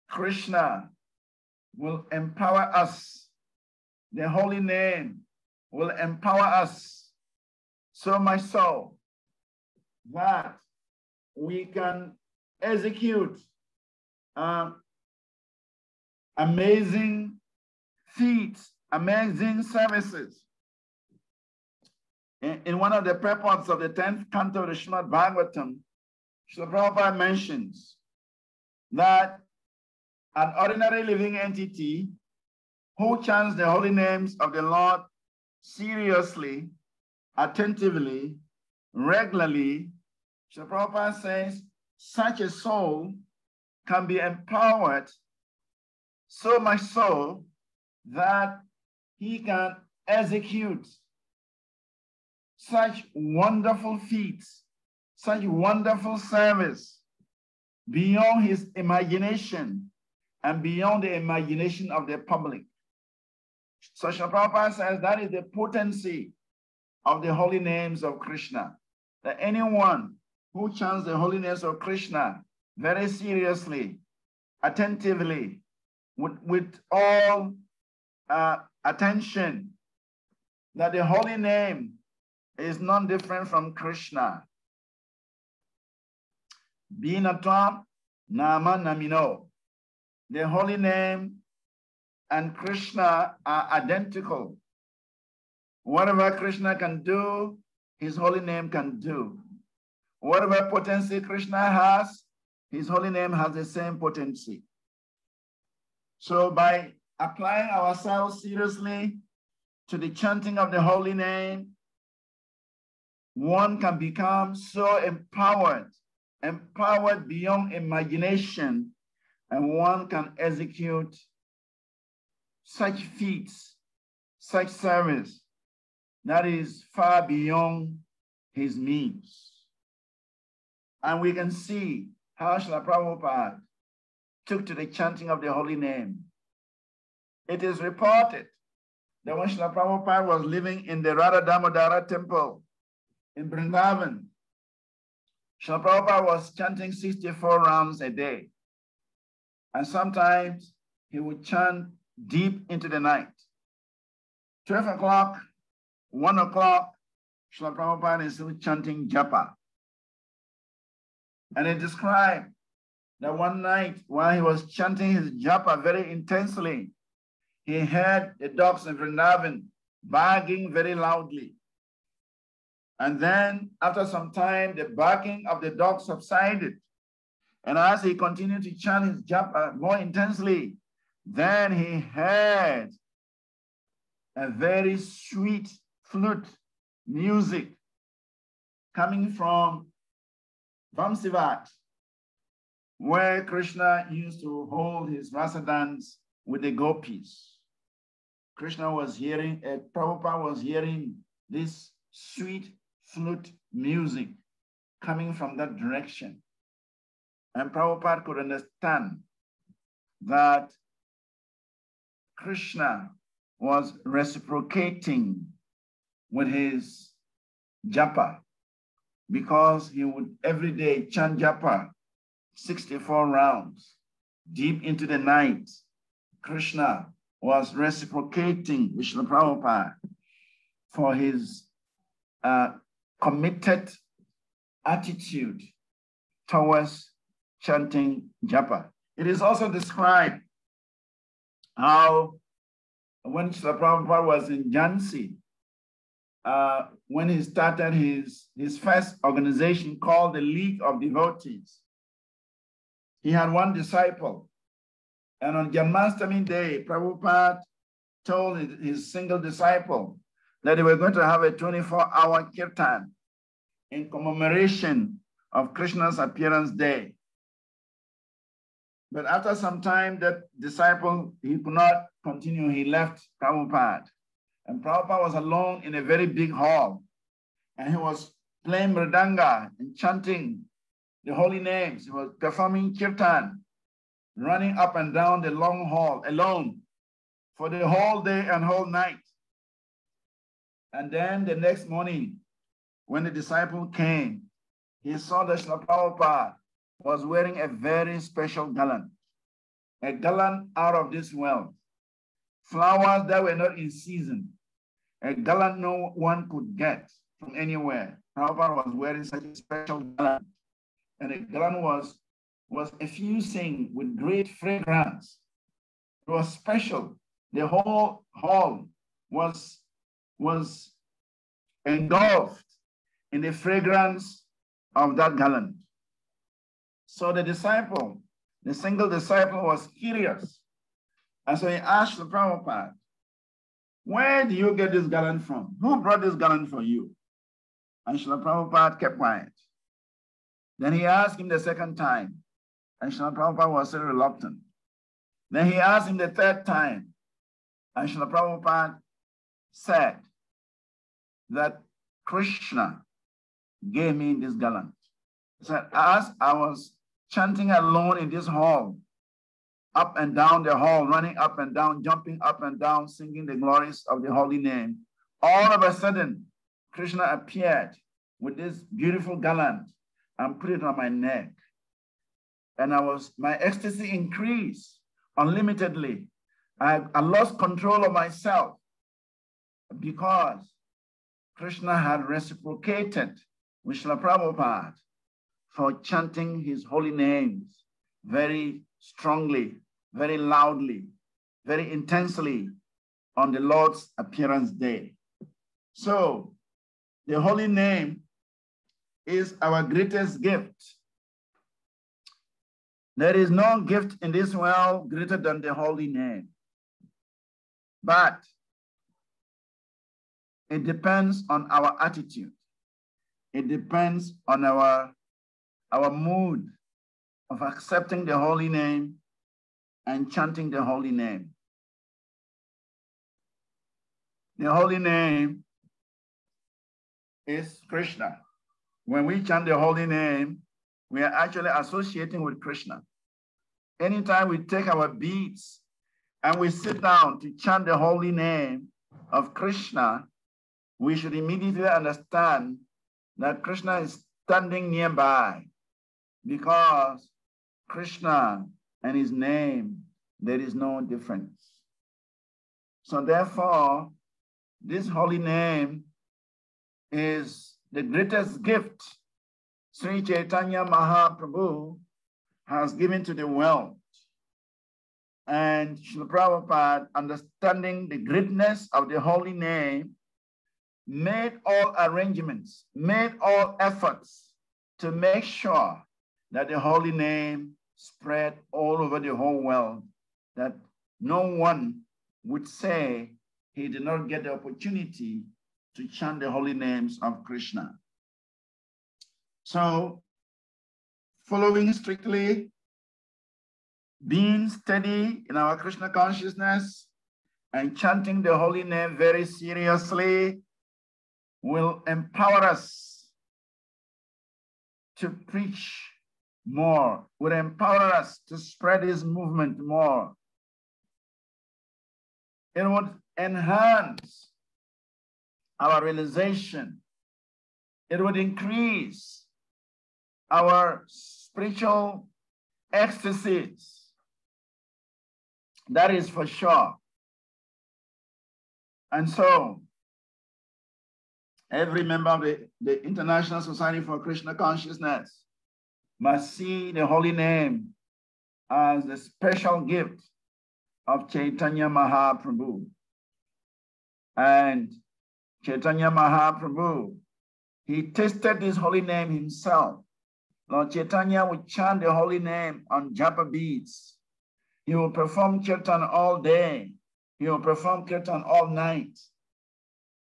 Krishna will empower us. The holy name will empower us so much so that we can execute amazing feats, amazing services. In one of the purports of the 10th canto of the Srimad Bhagavatam, Srila Prabhupada mentions that an ordinary living entity who chants the holy names of the Lord seriously, attentively, regularly, Srila Prabhupada says, such a soul can be empowered so much so that he can execute such wonderful feats, such wonderful service beyond his imagination and beyond the imagination of the public. So Srila Prabhupada says that is the potency of the holy names of Krishna, that anyone who chants the holy names of Krishna very seriously, attentively, with all attention, that the holy name is not different from Krishna. Binatvam Nama Namino. The holy name and Krishna are identical. Whatever Krishna can do, his holy name can do. Whatever potency Krishna has, his holy name has the same potency. So by applying ourselves seriously to the chanting of the holy name, one can become so empowered beyond imagination, and one can execute such feats, such service that is far beyond his means. And we can see how Srila Prabhupada took to the chanting of the holy name. It is reported that when Srila Prabhupada was living in the Radha Damodara temple in Vrindavan, Srila Prabhupada was chanting 64 rounds a day. And sometimes he would chant deep into the night. 12 o'clock, 1 o'clock, Srila Prabhupada is still chanting japa. And it described that one night while he was chanting his japa very intensely, he heard the dogs in Vrindavan barking very loudly. And then after some time, the barking of the dogs subsided. And as he continued to chant his japa more intensely, then he heard a very sweet flute music coming from Vamsivat, where Krishna used to hold his rasa dance with the gopis. Krishna was hearing, Prabhupada was hearing this sweet flute music coming from that direction. And Prabhupada could understand that Krishna was reciprocating with his japa, because he would every day chant japa 64 rounds deep into the night. Krishna was reciprocating with Srila Prabhupada for his committed attitude towards chanting japa. It is also described how when Srila Prabhupada was in Jhansi, when he started his first organization called the League of Devotees, he had one disciple. And on Janmashtami Day, Prabhupada told his single disciple that they were going to have a 24-hour kirtan in commemoration of Krishna's appearance day. But after some time, that disciple, he could not continue. He left Prabhupada. And Prabhupada was alone in a very big hall. And he was playing mridanga and chanting the holy names. He was performing kirtan, running up and down the long hall alone for the whole day and whole night. And then the next morning, when the disciple came, he saw that Srila Prabhupada was wearing a very special garland, a garland out of this world, flowers that were not in season, a garland no one could get from anywhere. Prabhupada was wearing such a special garland, and the garland was effusing with great fragrance. It was special. The whole hall was engulfed in the fragrance of that garland. So the disciple, the single disciple, was curious. And so he asked the Prabhupada, where do you get this garland from? Who brought this garland for you? And Srila Prabhupada kept quiet. Then he asked him the second time, and Srila Prabhupada was so reluctant. Then he asked him the third time, and Srila Prabhupada said that Krishna gave me this garland. He said, as I was chanting alone in this hall, up and down the hall, running up and down, jumping up and down, singing the glories of the holy name, all of a sudden, Krishna appeared with this beautiful garland and put it on my neck. And my ecstasy increased unlimitedly. I lost control of myself because Krishna had reciprocated with Srila Prabhupada for chanting his holy names very strongly, very loudly, very intensely on the Lord's appearance day. So the holy name is our greatest gift. There is no gift in this world greater than the holy name. But it depends on our attitude. It depends on our mood of accepting the holy name and chanting the holy name. The holy name is Krishna. When we chant the holy name, we are actually associating with Krishna. Anytime we take our beads and we sit down to chant the holy name of Krishna, we should immediately understand that Krishna is standing nearby, because Krishna and his name, there is no difference. So therefore, this holy name is the greatest gift Sri Chaitanya Mahaprabhu has given to the world. And Srila Prabhupada, understanding the greatness of the holy name, made all arrangements, made all efforts to make sure that the holy name spread all over the whole world, that no one would say he did not get the opportunity to chant the holy names of Krishna. So, following strictly, being steady in our Krishna consciousness, and chanting the holy name very seriously will empower us to preach more, would empower us to spread his movement more. It would enhance our realization. It would increase our spiritual ecstasies. That is for sure. And so, every member of the International Society for Krishna Consciousness must see the holy name as the special gift of Chaitanya Mahaprabhu. And Chaitanya Mahaprabhu, he tasted this holy name himself. Lord Chaitanya would chant the holy name on japa beads. He will perform kirtan all day. He will perform kirtan all night.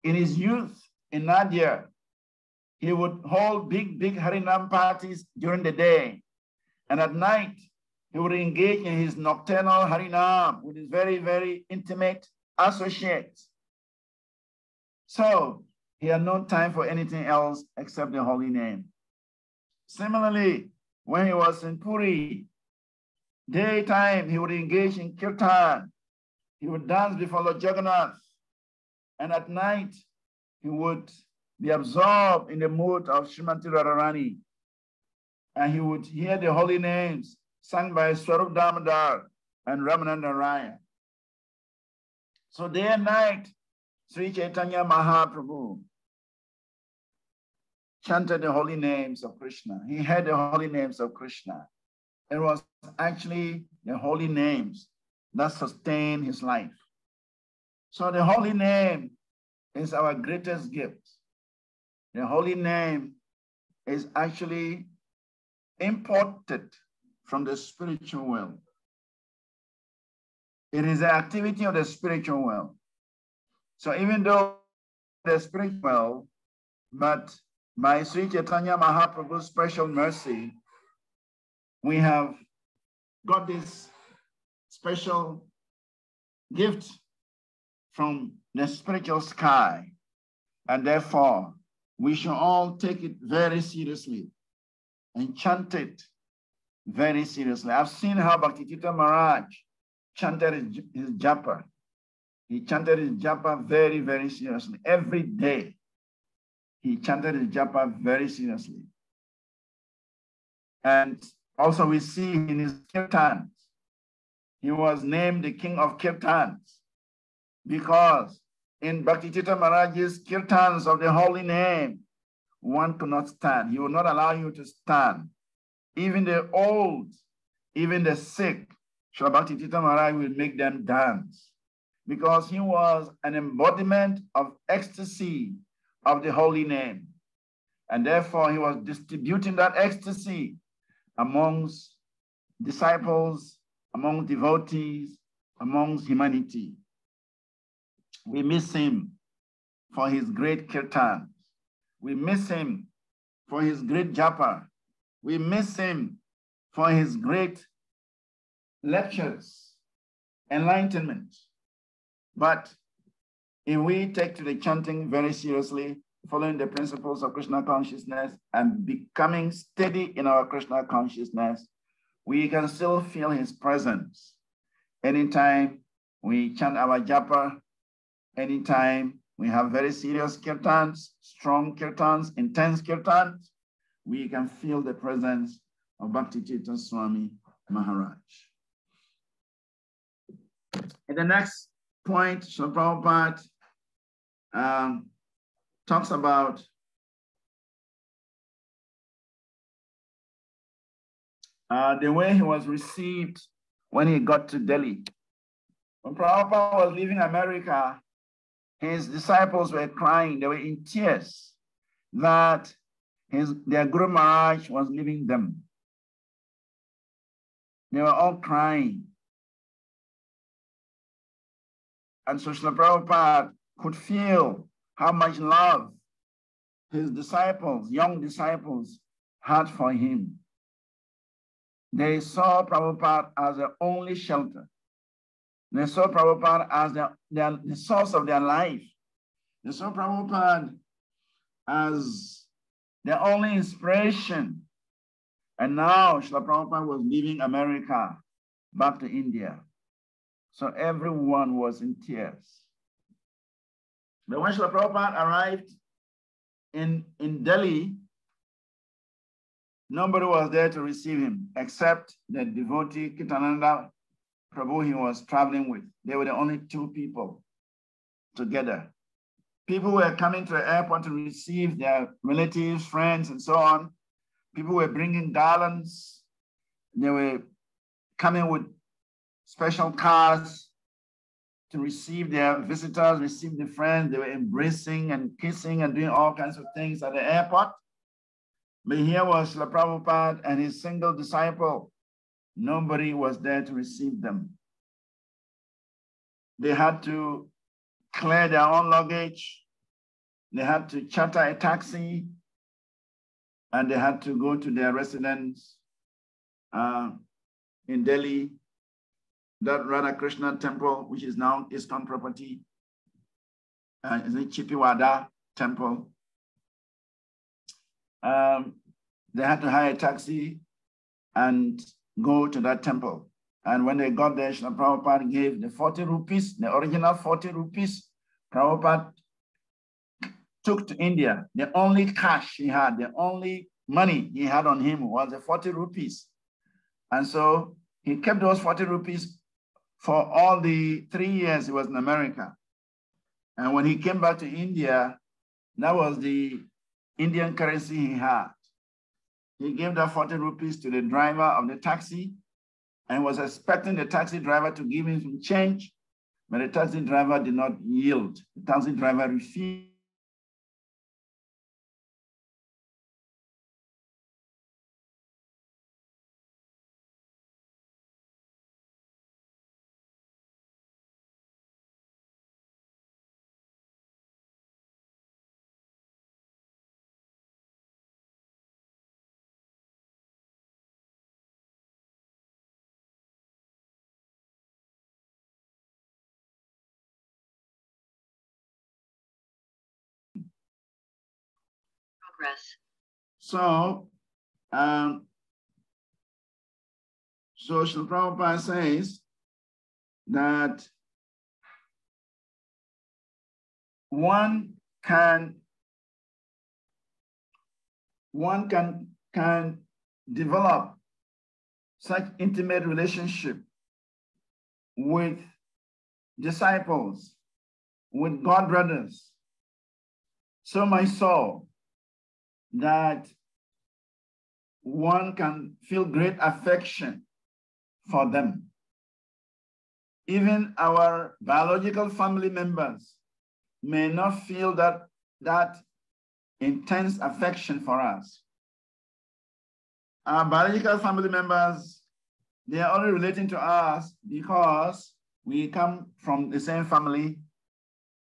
In his youth, in Nadia, he would hold big Harinam parties during the day. And at night, he would engage in his nocturnal Harinam with his very, very intimate associates. So he had no time for anything else except the holy name. Similarly, when he was in Puri, daytime, he would engage in kirtan. He would dance before Lord Jagannath. And at night, he would be absorbed in the mood of Srimati Radharani. And he would hear the holy names sung by Swarup Damodar and Ramananda Raya. So day and night, Sri Chaitanya Mahaprabhu chanted the holy names of Krishna. He had the holy names of Krishna. It was actually the holy names that sustained his life. So the holy name is our greatest gift. The holy name is actually imported from the spiritual world. It is the activity of the spiritual world. So even though the spiritual world, but by Sri Chaitanya Mahaprabhu's special mercy, we have got this special gift from the spiritual sky. And therefore, we should all take it very seriously and chant it very seriously. I've seen how Bhaktivedanta Maharaj chanted his japa. He chanted his japa very, very seriously. Every day, he chanted his japa very seriously. And also we see in his kirtans, he was named the king of kirtans because in Bhaktivedanta Maharaj's kirtans of the holy name, one could not stand. He would not allow you to stand. Even the old, even the sick, Srila Bhaktivedanta Maharaj will make them dance because he was an embodiment of ecstasy of the holy name. And therefore he was distributing that ecstasy amongst disciples, among devotees, amongst humanity. We miss him for his great kirtan. We miss him for his great japa. We miss him for his great lectures, enlightenment. But if we take to the chanting very seriously, following the principles of Krishna consciousness and becoming steady in our Krishna consciousness, we can still feel his presence. Anytime we chant our japa, anytime we have very serious kirtans, strong kirtans, intense kirtans, we can feel the presence of Bhaktivedanta Swami Maharaj. In the next point, Srila Prabhupada talks about the way he was received when he got to Delhi. When Prabhupada was leaving America, his disciples were crying, they were in tears that their Guru Maharaj was leaving them. They were all crying. And so Srila Prabhupada could feel how much love his disciples, young disciples, had for him. They saw Prabhupada as their only shelter. They saw Prabhupada as the source of their life. They saw Prabhupada as their only inspiration. And now Srila Prabhupada was leaving America back to India. So everyone was in tears. But when Srila Prabhupada arrived in Delhi, nobody was there to receive him except the devotee Kirtananda Prabhu he was traveling with. They were the only two people together. People were coming to the airport to receive their relatives, friends, and so on. People were bringing garlands. They were coming with special cars to receive their visitors, receive the friends. They were embracing and kissing and doing all kinds of things at the airport. But here was Srila Prabhupada and his single disciple. Nobody was there to receive them. They had to clear their own luggage. They had to charter a taxi, and they had to go to their residence in Delhi, that Radha Krishna temple, which is now ISKCON property, is it Chipiwada temple. They had to hire a taxi and go to that temple. And when they got there, Srila Prabhupada gave the 40 rupees, the original 40 rupees. Prabhupada took to India. The only cash he had, the only money he had on him was the 40 rupees. And so he kept those 40 rupees for all the 3 years he was in America. And when he came back to India, that was the Indian currency he had. He gave that 40 rupees to the driver of the taxi and was expecting the taxi driver to give him some change, but the taxi driver did not yield. The taxi driver refused. So Srila Prabhupada says that one can develop such intimate relationship with disciples, with God brothers, so much so that one can feel great affection for them. Even our biological family members may not feel that intense affection for us. Our biological family members, they are only relating to us because we come from the same family,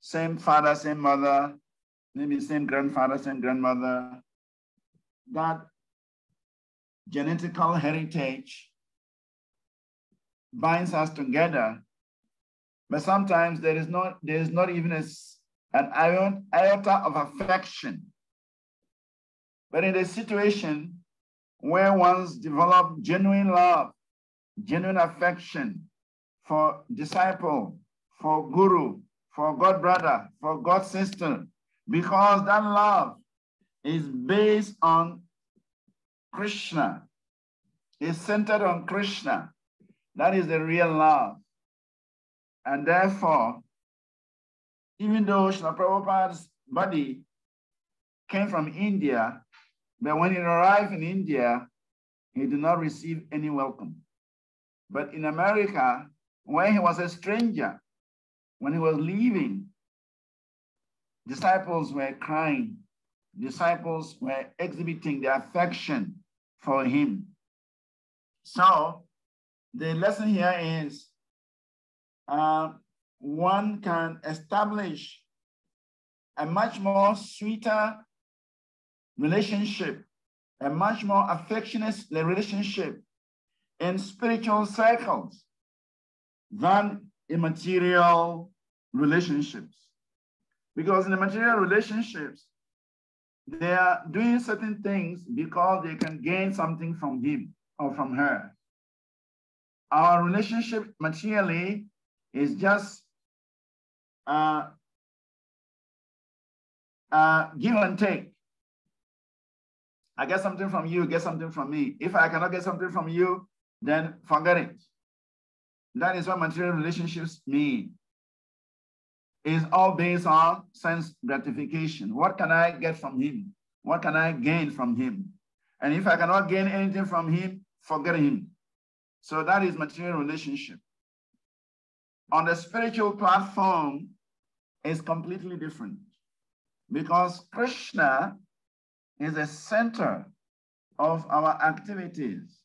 same father, same mother, maybe same grandfather, same grandmother. That genetical heritage binds us together, but sometimes there is not even an iota of affection. But in a situation where one's developed genuine love, genuine affection for disciple, for guru, for God brother, for God sister, because that love is based on Krishna, is centered on Krishna. That is the real love. And therefore, even though Srila Prabhupada's body came from India, but when he arrived in India, he did not receive any welcome. But in America, when he was a stranger, when he was leaving, disciples were crying. Disciples were exhibiting their affection for him. So the lesson here is one can establish a much more sweeter relationship, a much more affectionate relationship in spiritual circles than in material relationships. Because in the material relationships, They are doing certain things because they can gain something from him or from her. Our relationship materially is just give and take. I get something from you, get something from me. If I cannot get something from you, then forget it. That is what material relationships mean. It's all based on sense gratification. What can I get from him? What can I gain from him? And if I cannot gain anything from him, forget him. So that is material relationship. On the spiritual platform, it's completely different because Krishna is the center of our activities.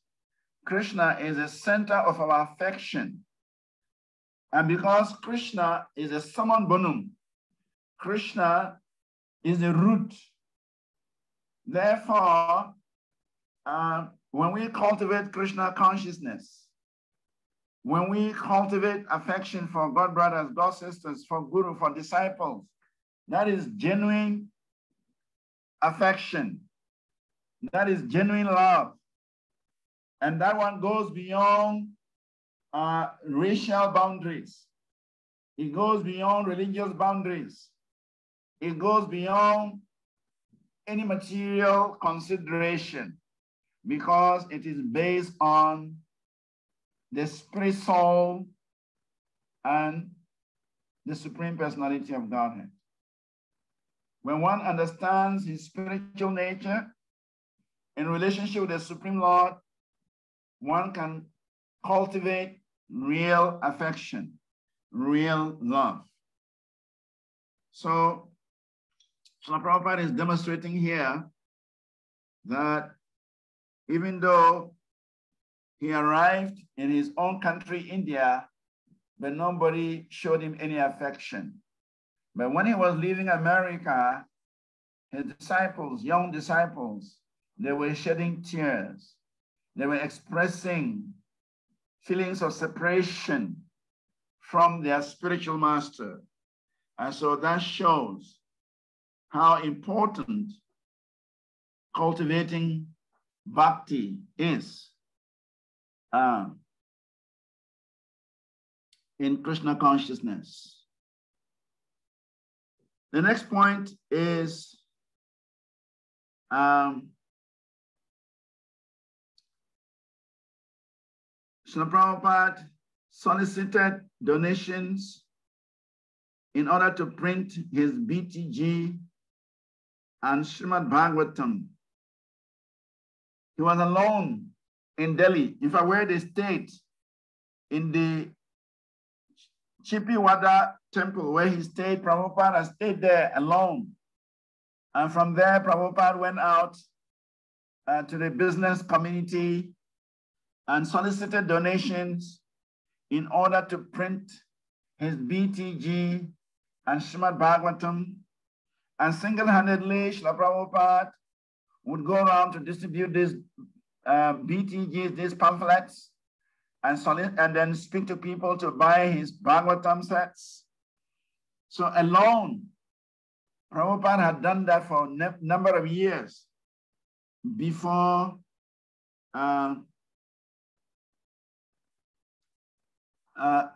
Krishna is the center of our affection. And because Krishna is a summum bonum, Krishna is the root. Therefore, when we cultivate Krishna consciousness, when we cultivate affection for God brothers, God sisters, for Guru, for disciples, that is genuine affection. That is genuine love. And that one goes beyond racial boundaries. It goes beyond religious boundaries. It goes beyond any material consideration because it is based on the spirit soul and the Supreme Personality of Godhead. When one understands his spiritual nature in relationship with the Supreme Lord, one can cultivate real affection, real love. So, Srila Prabhupada is demonstrating here that even though he arrived in his own country, India, but nobody showed him any affection. But when he was leaving America, his disciples, young disciples, they were shedding tears. They were expressing feelings of separation from their spiritual master. And so that shows how important cultivating bhakti is in Krishna consciousness. The next point is Srila Prabhupada solicited donations in order to print his BTG and Srimad Bhagavatam. He was alone in Delhi. In fact, where they stayed, in the Chipiwada temple where he stayed, Prabhupada stayed there alone. And from there, Prabhupada went out to the business community and solicited donations in order to print his BTG and Srimad Bhagavatam. And single-handedly, Srila Prabhupada would go around to distribute these BTGs, these pamphlets, and then speak to people to buy his Bhagavatam sets. So alone, Prabhupada had done that for a number of years before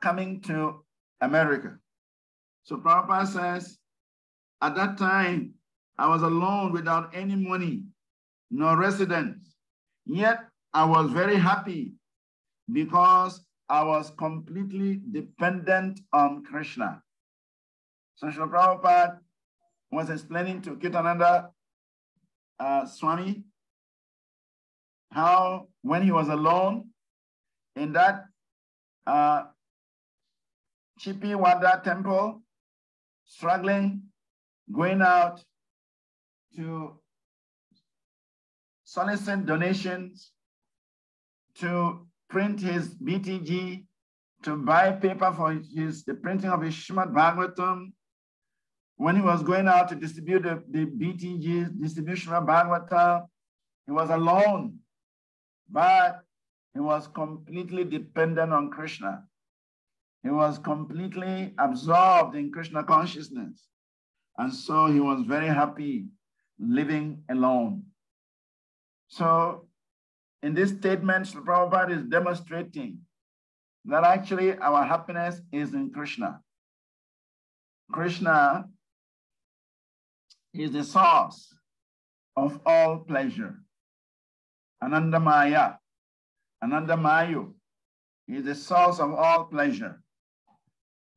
coming to America. So Prabhupada says, at that time, I was alone without any money, no residence. Yet I was very happy because I was completely dependent on Krishna. So Srila Prabhupada was explaining to Kirtananda Swami how when he was alone in that Chipiwada temple, struggling, going out to solicit donations, to print his BTG, to buy paper for the printing of his Srimad Bhagavatam. When he was going out to distribute the BTGs, distribution of Bhagavatam, he was alone, but he was completely dependent on Krishna. He was completely absorbed in Krishna consciousness. And so he was very happy living alone. So in this statement, Srila Prabhupada is demonstrating that actually our happiness is in Krishna. Krishna is the source of all pleasure. Anandamaya, Anandamayu is the source of all pleasure.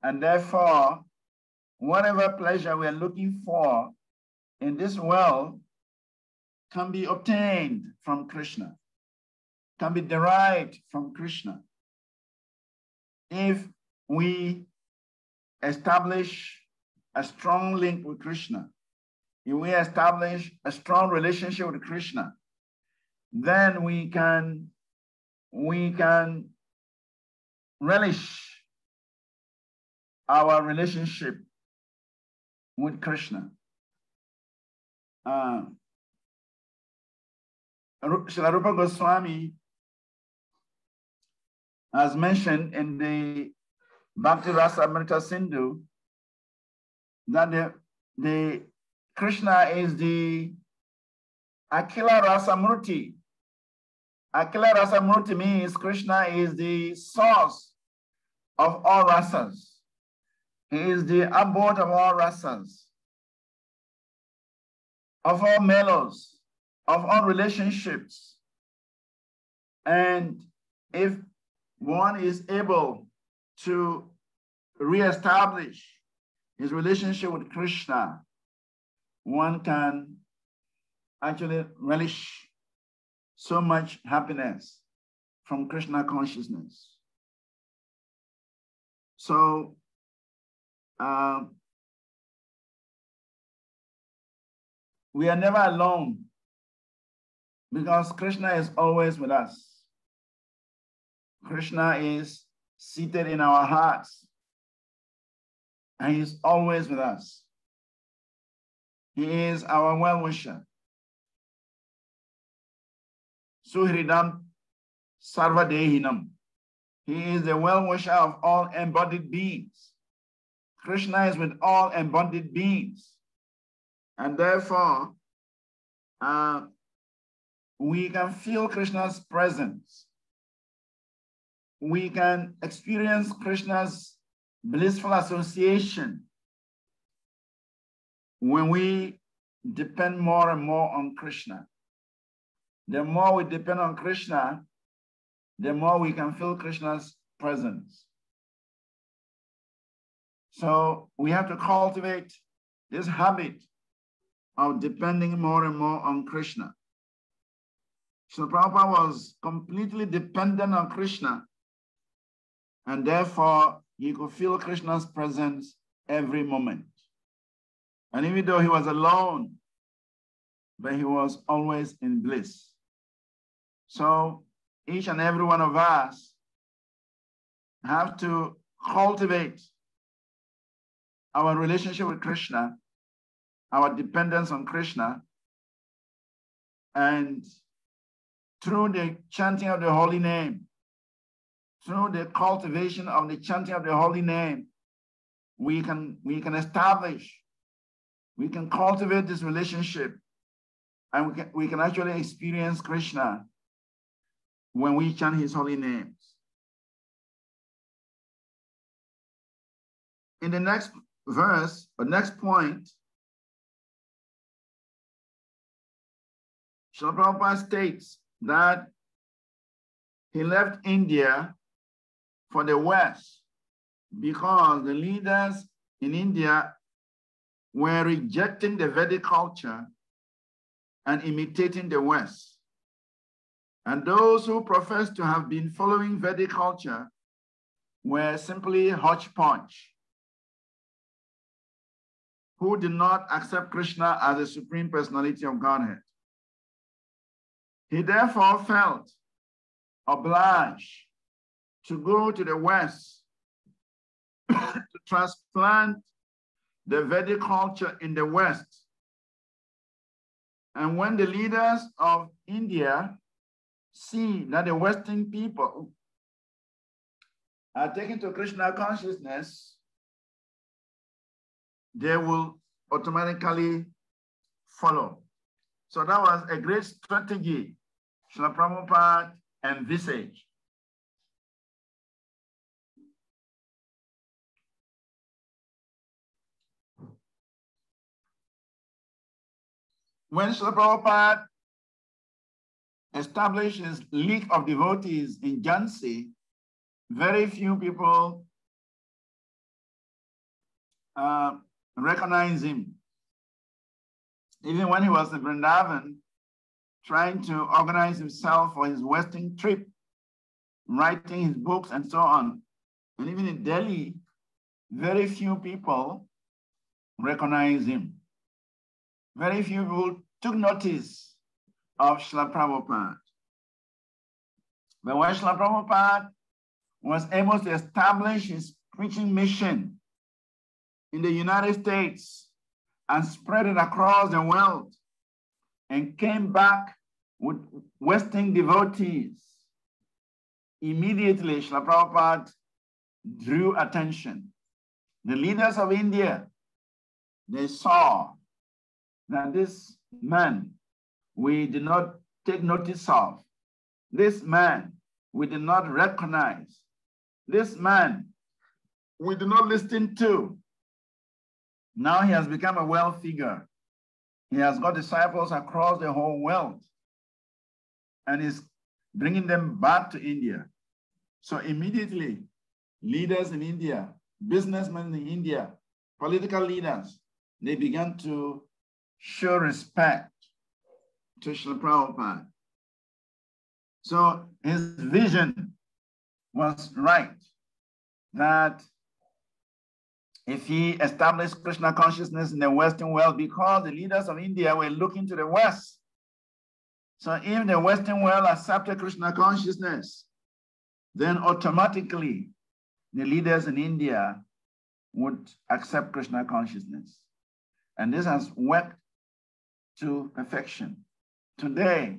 And therefore, whatever pleasure we are looking for in this world can be obtained from Krishna, can be derived from Krishna. If we establish a strong link with Krishna, if we establish a strong relationship with Krishna, then we can relish our relationship with Krishna. Srila Rupa Goswami has mentioned in the Bhakti Rasamrita Sindhu that the Krishna is the Akila Rasamurti. Akila Rasamurti means Krishna is the source of all rasas. He is the abode of all rasas, of all mellows, of all relationships. And if one is able to reestablish his relationship with Krishna, one can actually relish so much happiness from Krishna consciousness. So, we are never alone because Krishna is always with us. Krishna is seated in our hearts and he's always with us. He is our well-wisher. Suhridam Sarvadehinam. He is the well-wisher of all embodied beings. Krishna is with all embodied beings. And therefore, we can feel Krishna's presence. We can experience Krishna's blissful association when we depend more and more on Krishna. The more we depend on Krishna, the more we can feel Krishna's presence. So we have to cultivate this habit of depending more and more on Krishna. So Prabhupada was completely dependent on Krishna, and therefore he could feel Krishna's presence every moment. And even though he was alone, but he was always in bliss. So each and every one of us have to cultivate our relationship with Krishna, our dependence on Krishna, and through the chanting of the holy name, through the cultivation of the chanting of the holy name, we can establish, we can cultivate this relationship, and we can actually experience Krishna when we chant his holy names. In the next verse, or next point, Srila Prabhupada states that he left India for the West because the leaders in India were rejecting the Vedic culture and imitating the West. And those who profess to have been following Vedic culture were simply hodgepodge, who did not accept Krishna as the Supreme Personality of Godhead. He therefore felt obliged to go to the West to transplant the Vedic culture in the West. And when the leaders of India see that the Western people are taken to Krishna consciousness, they will automatically follow. So that was a great strategy Srila Prabhupada envisaged. When Srila Prabhupada established his League of Devotees in Jhansi, very few people recognized him. Even when he was in Vrindavan, trying to organize himself for his Western trip, writing his books and so on. And even in Delhi, very few people recognized him. Very few people took notice of Srila Prabhupada. But when Srila Prabhupada was able to establish his preaching mission in the United States and spread it across the world and came back with Western devotees, immediately Srila Prabhupada drew attention. The leaders of India, they saw that this man we did not take notice of, this man we did not recognize, this man we did not listen to. Now he has become a world figure. He has got disciples across the whole world and is bringing them back to India. So immediately, leaders in India, businessmen in India, political leaders, they began to show respect to Srila Prabhupada. So his vision was right, that if he established Krishna consciousness in the Western world, because the leaders of India were looking to the West. So if the Western world accepted Krishna consciousness, then automatically the leaders in India would accept Krishna consciousness. And this has worked to perfection. Today,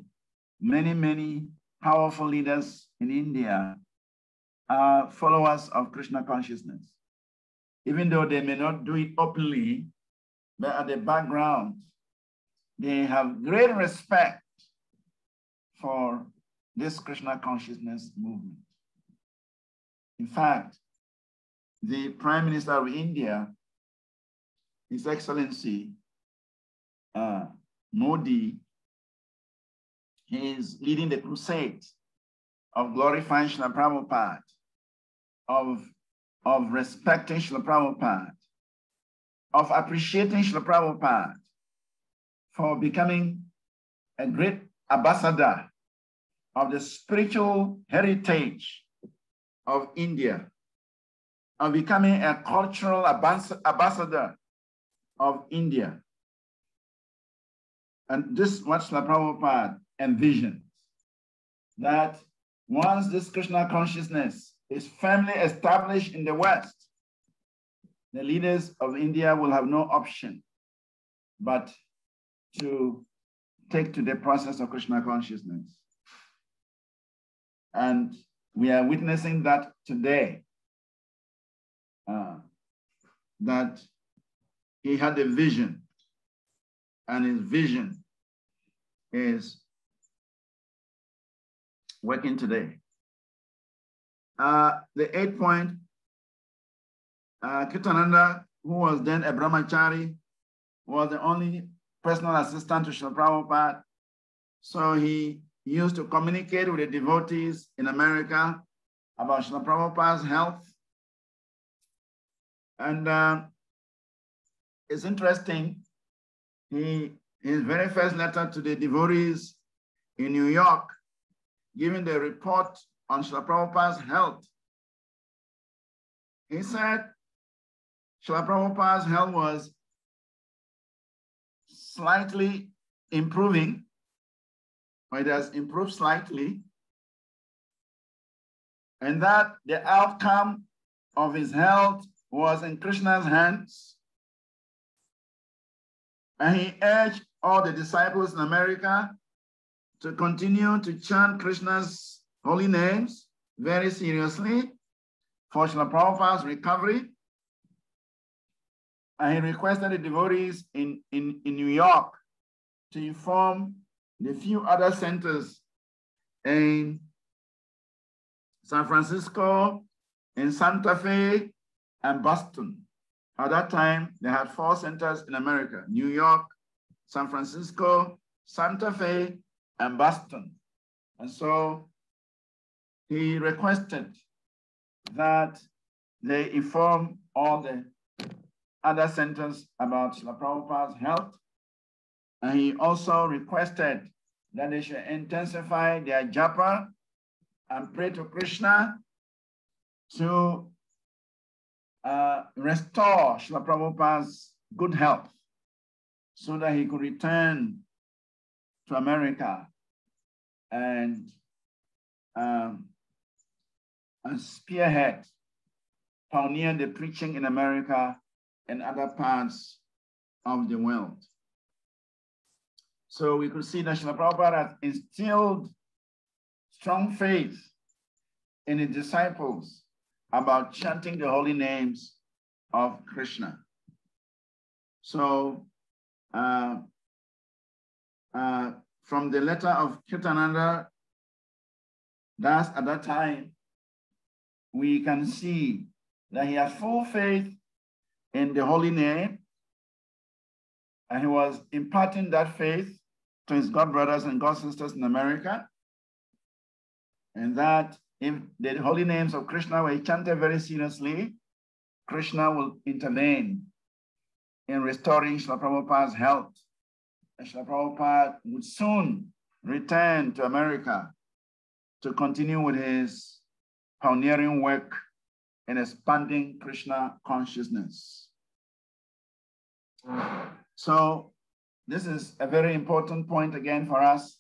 many powerful leaders in India are followers of Krishna consciousness. Even though they may not do it openly, but at the background, they have great respect for this Krishna consciousness movement. In fact, the Prime Minister of India, His Excellency Modi, he is leading the crusade of glorifying Srila Prabhupada, of respecting Srila Prabhupada, of appreciating Srila Prabhupada for becoming a great ambassador of the spiritual heritage of India, of becoming a cultural ambassador of India. And this is what Srila Prabhupada envisions, that once this Krishna consciousness is firmly established in the West, the leaders of India will have no option but to take to the process of Krishna consciousness. And we are witnessing that today, that he had a vision, and his vision is working today. The 8th point, Kirtananda, who was then a brahmachari, was the only personal assistant to Srila Prabhupada. So he used to communicate with the devotees in America about Srila Prabhupada's health. And it's interesting, his very first letter to the devotees in New York, giving the report on Srila Prabhupada's health, he said Srila Prabhupada's health was slightly improving, or it has improved slightly, and that the outcome of his health was in Krishna's hands. And he urged all the disciples in America to continue to chant Krishna's holy names very seriously for Srila Prabhupada's recovery. And he requested the devotees in New York to inform the few other centers in San Francisco, in Santa Fe, and Boston. At that time, they had 4 centers in America: New York, San Francisco, Santa Fe, and Boston. And so he requested that they inform all the other centers about Srila Prabhupada's health. And he also requested that they should intensify their japa and pray to Krishna to restore Srila Prabhupada's good health so that he could return to America and spearhead, pioneer the preaching in America and other parts of the world. So we could see that Srila Prabhupada has instilled strong faith in his disciples about chanting the holy names of Krishna. So from the letter of Kirtananda Das at that time, we can see that he had full faith in the holy name, and he was imparting that faith to his god brothers and god sisters in America, and that if the holy names of Krishna were chanted very seriously, Krishna will intervene in restoring Srila Prabhupada's health. And Srila Prabhupada would soon return to America to continue with his pioneering work in expanding Krishna consciousness. So this is a very important point again for us,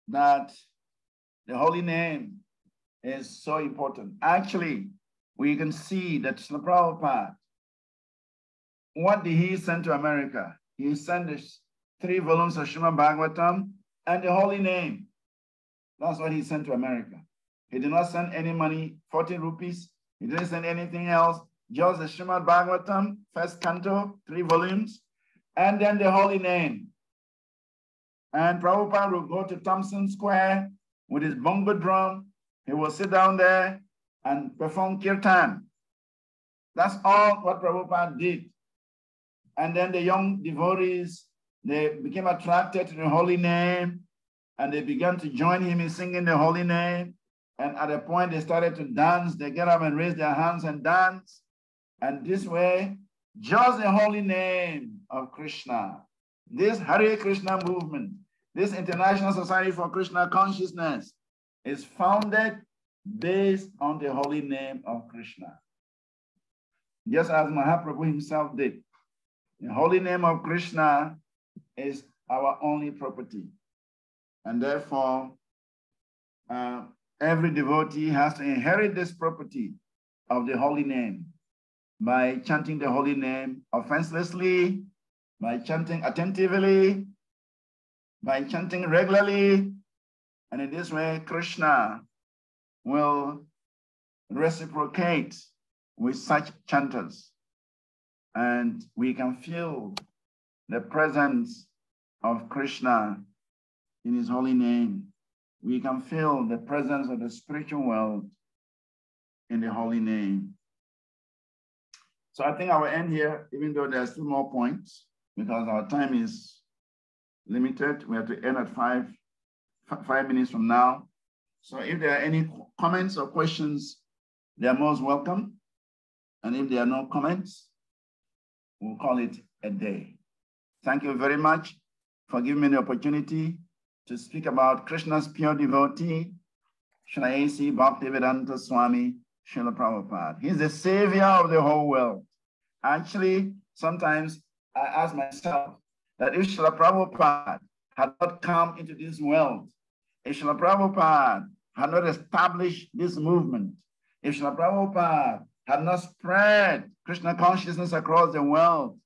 that the holy name is so important. Actually, we can see that Srila Prabhupada, what did he send to America? He sent us 3 volumes of Srimad Bhagavatam and the holy name. That's what he sent to America. He did not send any money, 40 rupees. He didn't send anything else, just the Srimad Bhagavatam, first canto, 3 volumes, and then the holy name. And Prabhupada will go to Thompson Square with his bongo drum. He will sit down there and perform kirtan. That's all what Prabhupada did. And then the young devotees, they became attracted to the holy name, and they began to join him in singing the holy name. And at a point, they started to dance. They get up and raise their hands and dance. And this way, just the holy name of Krishna, this Hare Krishna movement, this International Society for Krishna Consciousness, is founded based on the holy name of Krishna. Just as Mahaprabhu himself did. The holy name of Krishna is our only property. And therefore, every devotee has to inherit this property of the holy name by chanting the holy name offenselessly, by chanting attentively, by chanting regularly. And in this way, Krishna will reciprocate with such chanters. And we can feel the presence of Krishna in his holy name. We can feel the presence of the spiritual world in the holy name. So I think I will end here, even though there are still more points, because our time is limited. We have to end at 5 minutes from now. So if there are any comments or questions, they are most welcome. And if there are no comments, we'll call it a day. Thank you very much for giving me the opportunity to speak about Krishna's pure devotee, Srila A.C. Bhaktivedanta Swami, Srila Prabhupada. He's the savior of the whole world. Actually, sometimes I ask myself that if Srila Prabhupada had not come into this world, if Srila Prabhupada had not established this movement, if Srila Prabhupada had not spread Krishna consciousness across the world,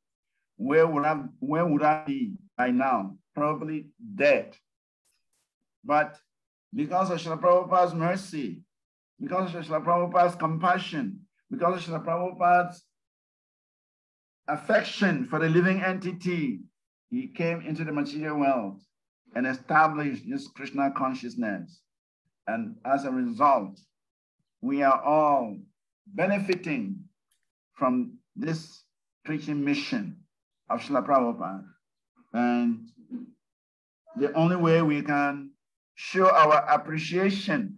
where would I be by now? Probably dead. But because of Srila Prabhupada's mercy, because of Srila Prabhupada's compassion, because of Srila Prabhupada's affection for the living entity, he came into the material world and established this Krishna consciousness. And as a result, we are all benefiting from this preaching mission of Srila Prabhupada. And the only way we can show our appreciation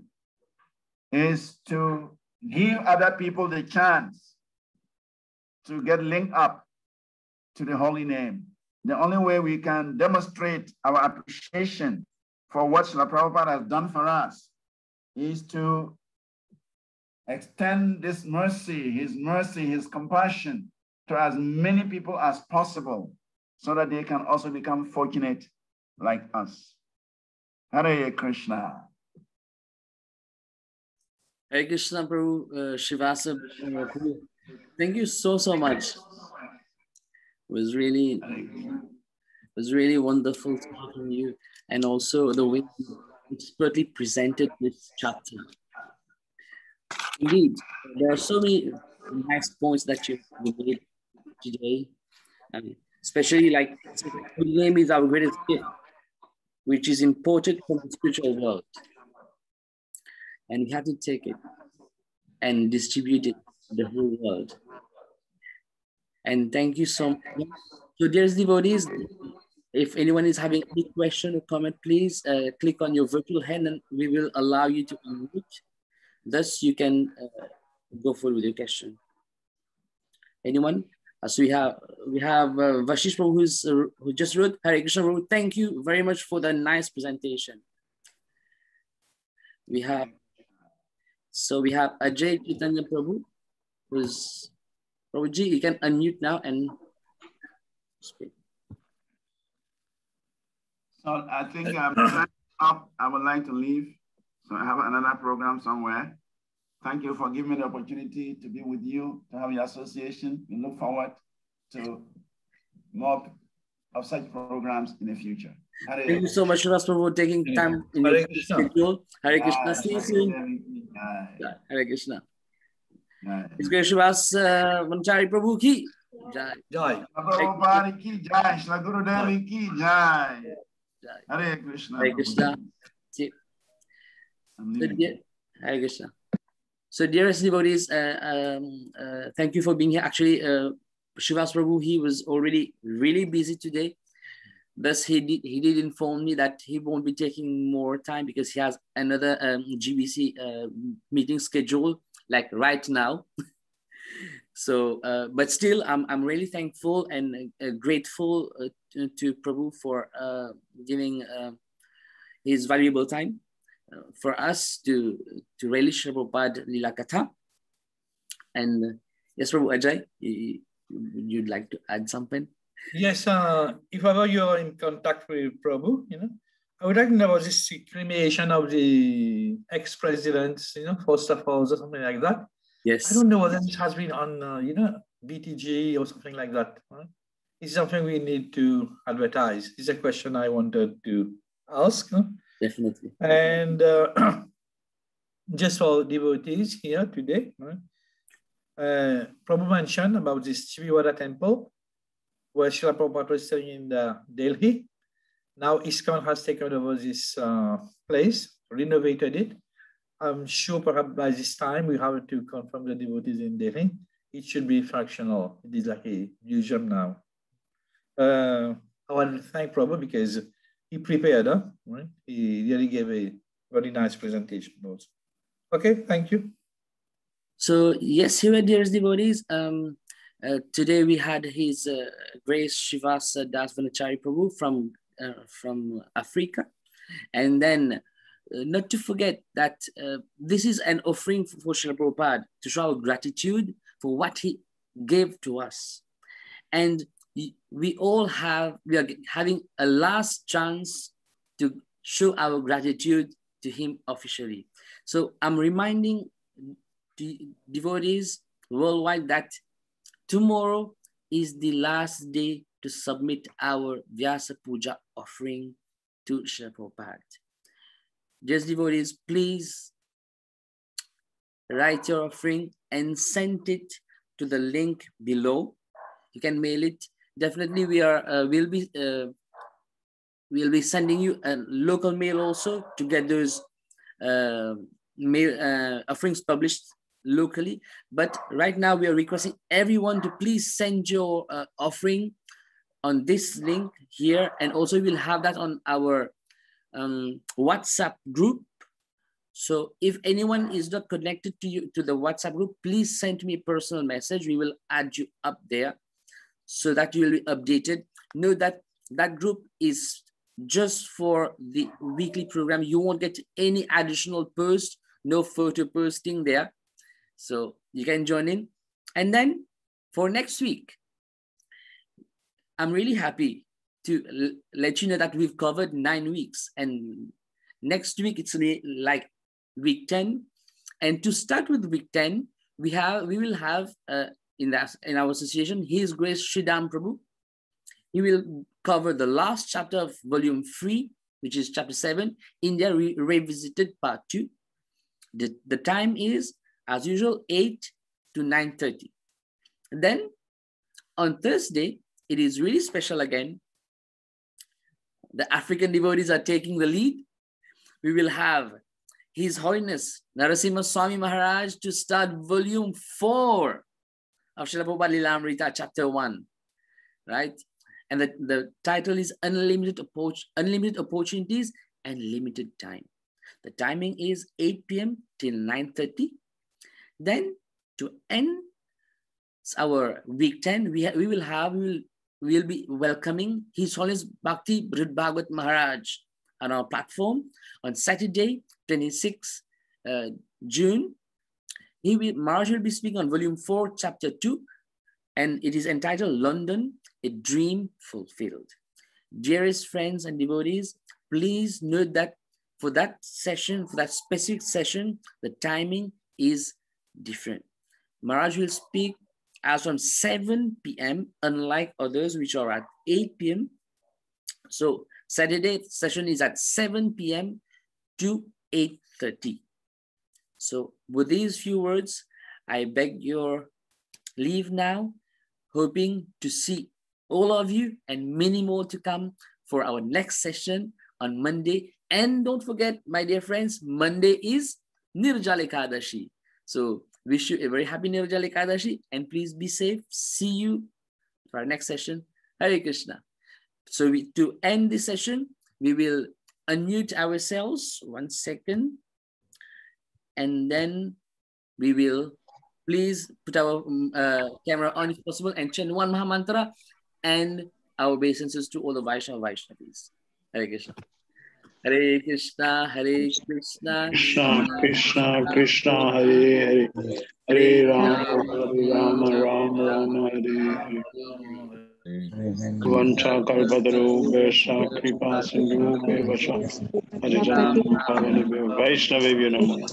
is to give other people the chance to get linked up to the holy name. The only way we can demonstrate our appreciation for what Srila Prabhupada has done for us is to extend this mercy, his compassion to as many people as possible so that they can also become fortunate like us. Hare Krishna. Hare Krishna, Prabhu, Srivas, Prabhu. Thank you so much. It was really wonderful talking to you, and also the way you expertly presented this chapter. Indeed, there are so many nice points that you made today, especially like the name is our greatest gift, which is imported from the spiritual world, and we have to take it and distribute it to the whole world. And thank you so much. So, dear devotees, if anyone is having any question or comment, please click on your virtual hand and we will allow you to unmute. Thus, you can go forward with your question. Anyone? So we have Vashish Prabhu who just wrote, Hare Krishna Prabhu, thank you very much for the nice presentation. We have Ajay Chaitanya Prabhu, who's Prabhuji, you can unmute now and speak. So I think I'm up. I would like to leave. So I have another program somewhere. Thank you for giving me the opportunity to be with you, to have your association. We look forward to more of such programs in the future. Thank you so much, Srivas, for taking time in your schedule. Hare Krishna. See you soon. Hare Krishna. It's great, Srivas. DasVanacari Prabhu ki jai. Jai. Prabhupada ki jai. Srila Gurudev ki jai. Hare Krishna. Hare Krishna. Hare Krishna. So, dearest devotees, thank you for being here. Actually, Srivas Prabhu, he was already really busy today. Thus, he did inform me that he won't be taking more time because he has another GBC meeting scheduled, like right now. So, but still, I'm really thankful and grateful to Prabhu for giving his valuable time for us to relish Prabhupada Lila Katha. And yes, Prabhu Ajay, you'd like to add something? Yes, if ever you're in contact with Prabhu, I would like to know about this cremation of the ex-presidents, first of all, or something like that. Yes. I don't know whether this has been on, BTG or something like that. It's something we need to advertise. It's a question I wanted to ask. Definitely. And just for devotees here today, Prabhu mentioned about this Srivas temple, where Srila Prabhupada was staying in Delhi. Now ISKCON has taken over this place, renovated it. I'm sure perhaps by this time we have to confirm the devotees in Delhi. It should be functional. It is like a museum now. I want to thank Prabhu because he prepared, right? He really gave a very nice presentation also. Okay, thank you. So yes, here, dearest devotees, today we had His Grace Srivas DasVanacari Prabhu from Africa, and then not to forget that this is an offering for Srila Prabhupada to show our gratitude for what he gave to us, and we are having a last chance to show our gratitude to him officially. So I'm reminding devotees worldwide that tomorrow is the last day to submit our Vyasa Puja offering to Srila Prabhupada. Just devotees, please write your offering and send it to the link below. You can mail it definitely we'll be sending you a local mail also to get those mail offerings published locally. But right now we are requesting everyone to please send your offering on this link here, and also we'll have that on our WhatsApp group. So if anyone is not connected to the WhatsApp group, please send me a personal message. We will add you up there so that you will be updated. Know that that group is just for the weekly program. You won't get any additional post, no photo posting there. So you can join in. And then for next week, I'm really happy to let you know that we've covered 9 weeks. And next week, it's like week 10. And to start with week 10, we will have in our association, His Grace Sridham Prabhu. He will cover the last chapter of volume 3, which is chapter 7, India Revisited Part 2. The time is, as usual, 8 to 9:30. Then on Thursday, it is really special again. The African devotees are taking the lead. We will have His Holiness Narasimha Swami Maharaj to start volume 4 of Srila Prabhupada Lilamrta, chapter 1, right? And the title is Unlimited Opportunities and Limited Time. The timing is 8 p.m. till 9:30. Then to end our week 10, we'll be welcoming His Holiness Bhakti Brud Bhagavat Maharaj on our platform on Saturday, 26 June. Maharaj will be speaking on volume 4, chapter 2, and it is entitled London, a Dream Fulfilled. Dearest friends and devotees, please note that for that session, for that specific session, the timing is different. Maharaj will speak as from 7 p.m., unlike others which are at 8 p.m. So Saturday session is at 7 p.m. to 8:30. So with these few words, I beg your leave now, hoping to see all of you and many more to come for our next session on Monday. And don't forget, my dear friends, Monday is Nirjala Ekadashi. So wish you a very happy Nirjala Ekadashi, and please be safe. See you for our next session. Hare Krishna. So to end this session, we will unmute ourselves. 1 second. And then we will please put our camera on if possible and chant one Maha Mantra and our obeisances to all the Vaishnavis. Hare Krishna. Hare Krishna, Hare Krishna, Krishna Krishna, Krishna Hare Hare, Hare Rama, Rama Rama, Hare Hare. Vancha kalpatarubhesha kripa sindhubhevasha harijan pavanebhyo Vaishnavebhyo namaha.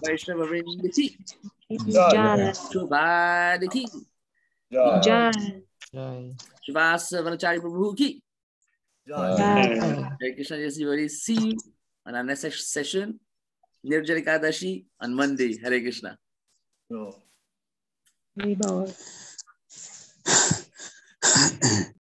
Vaishnava Vrindati. Jai. Ki. Jai. Srivas Vanachari Prabhu ki. Jai. Hare Krishna, yes, everybody. See you on our next session, Nirjala Ekadashi on Monday. Hare Krishna. Hare Bol.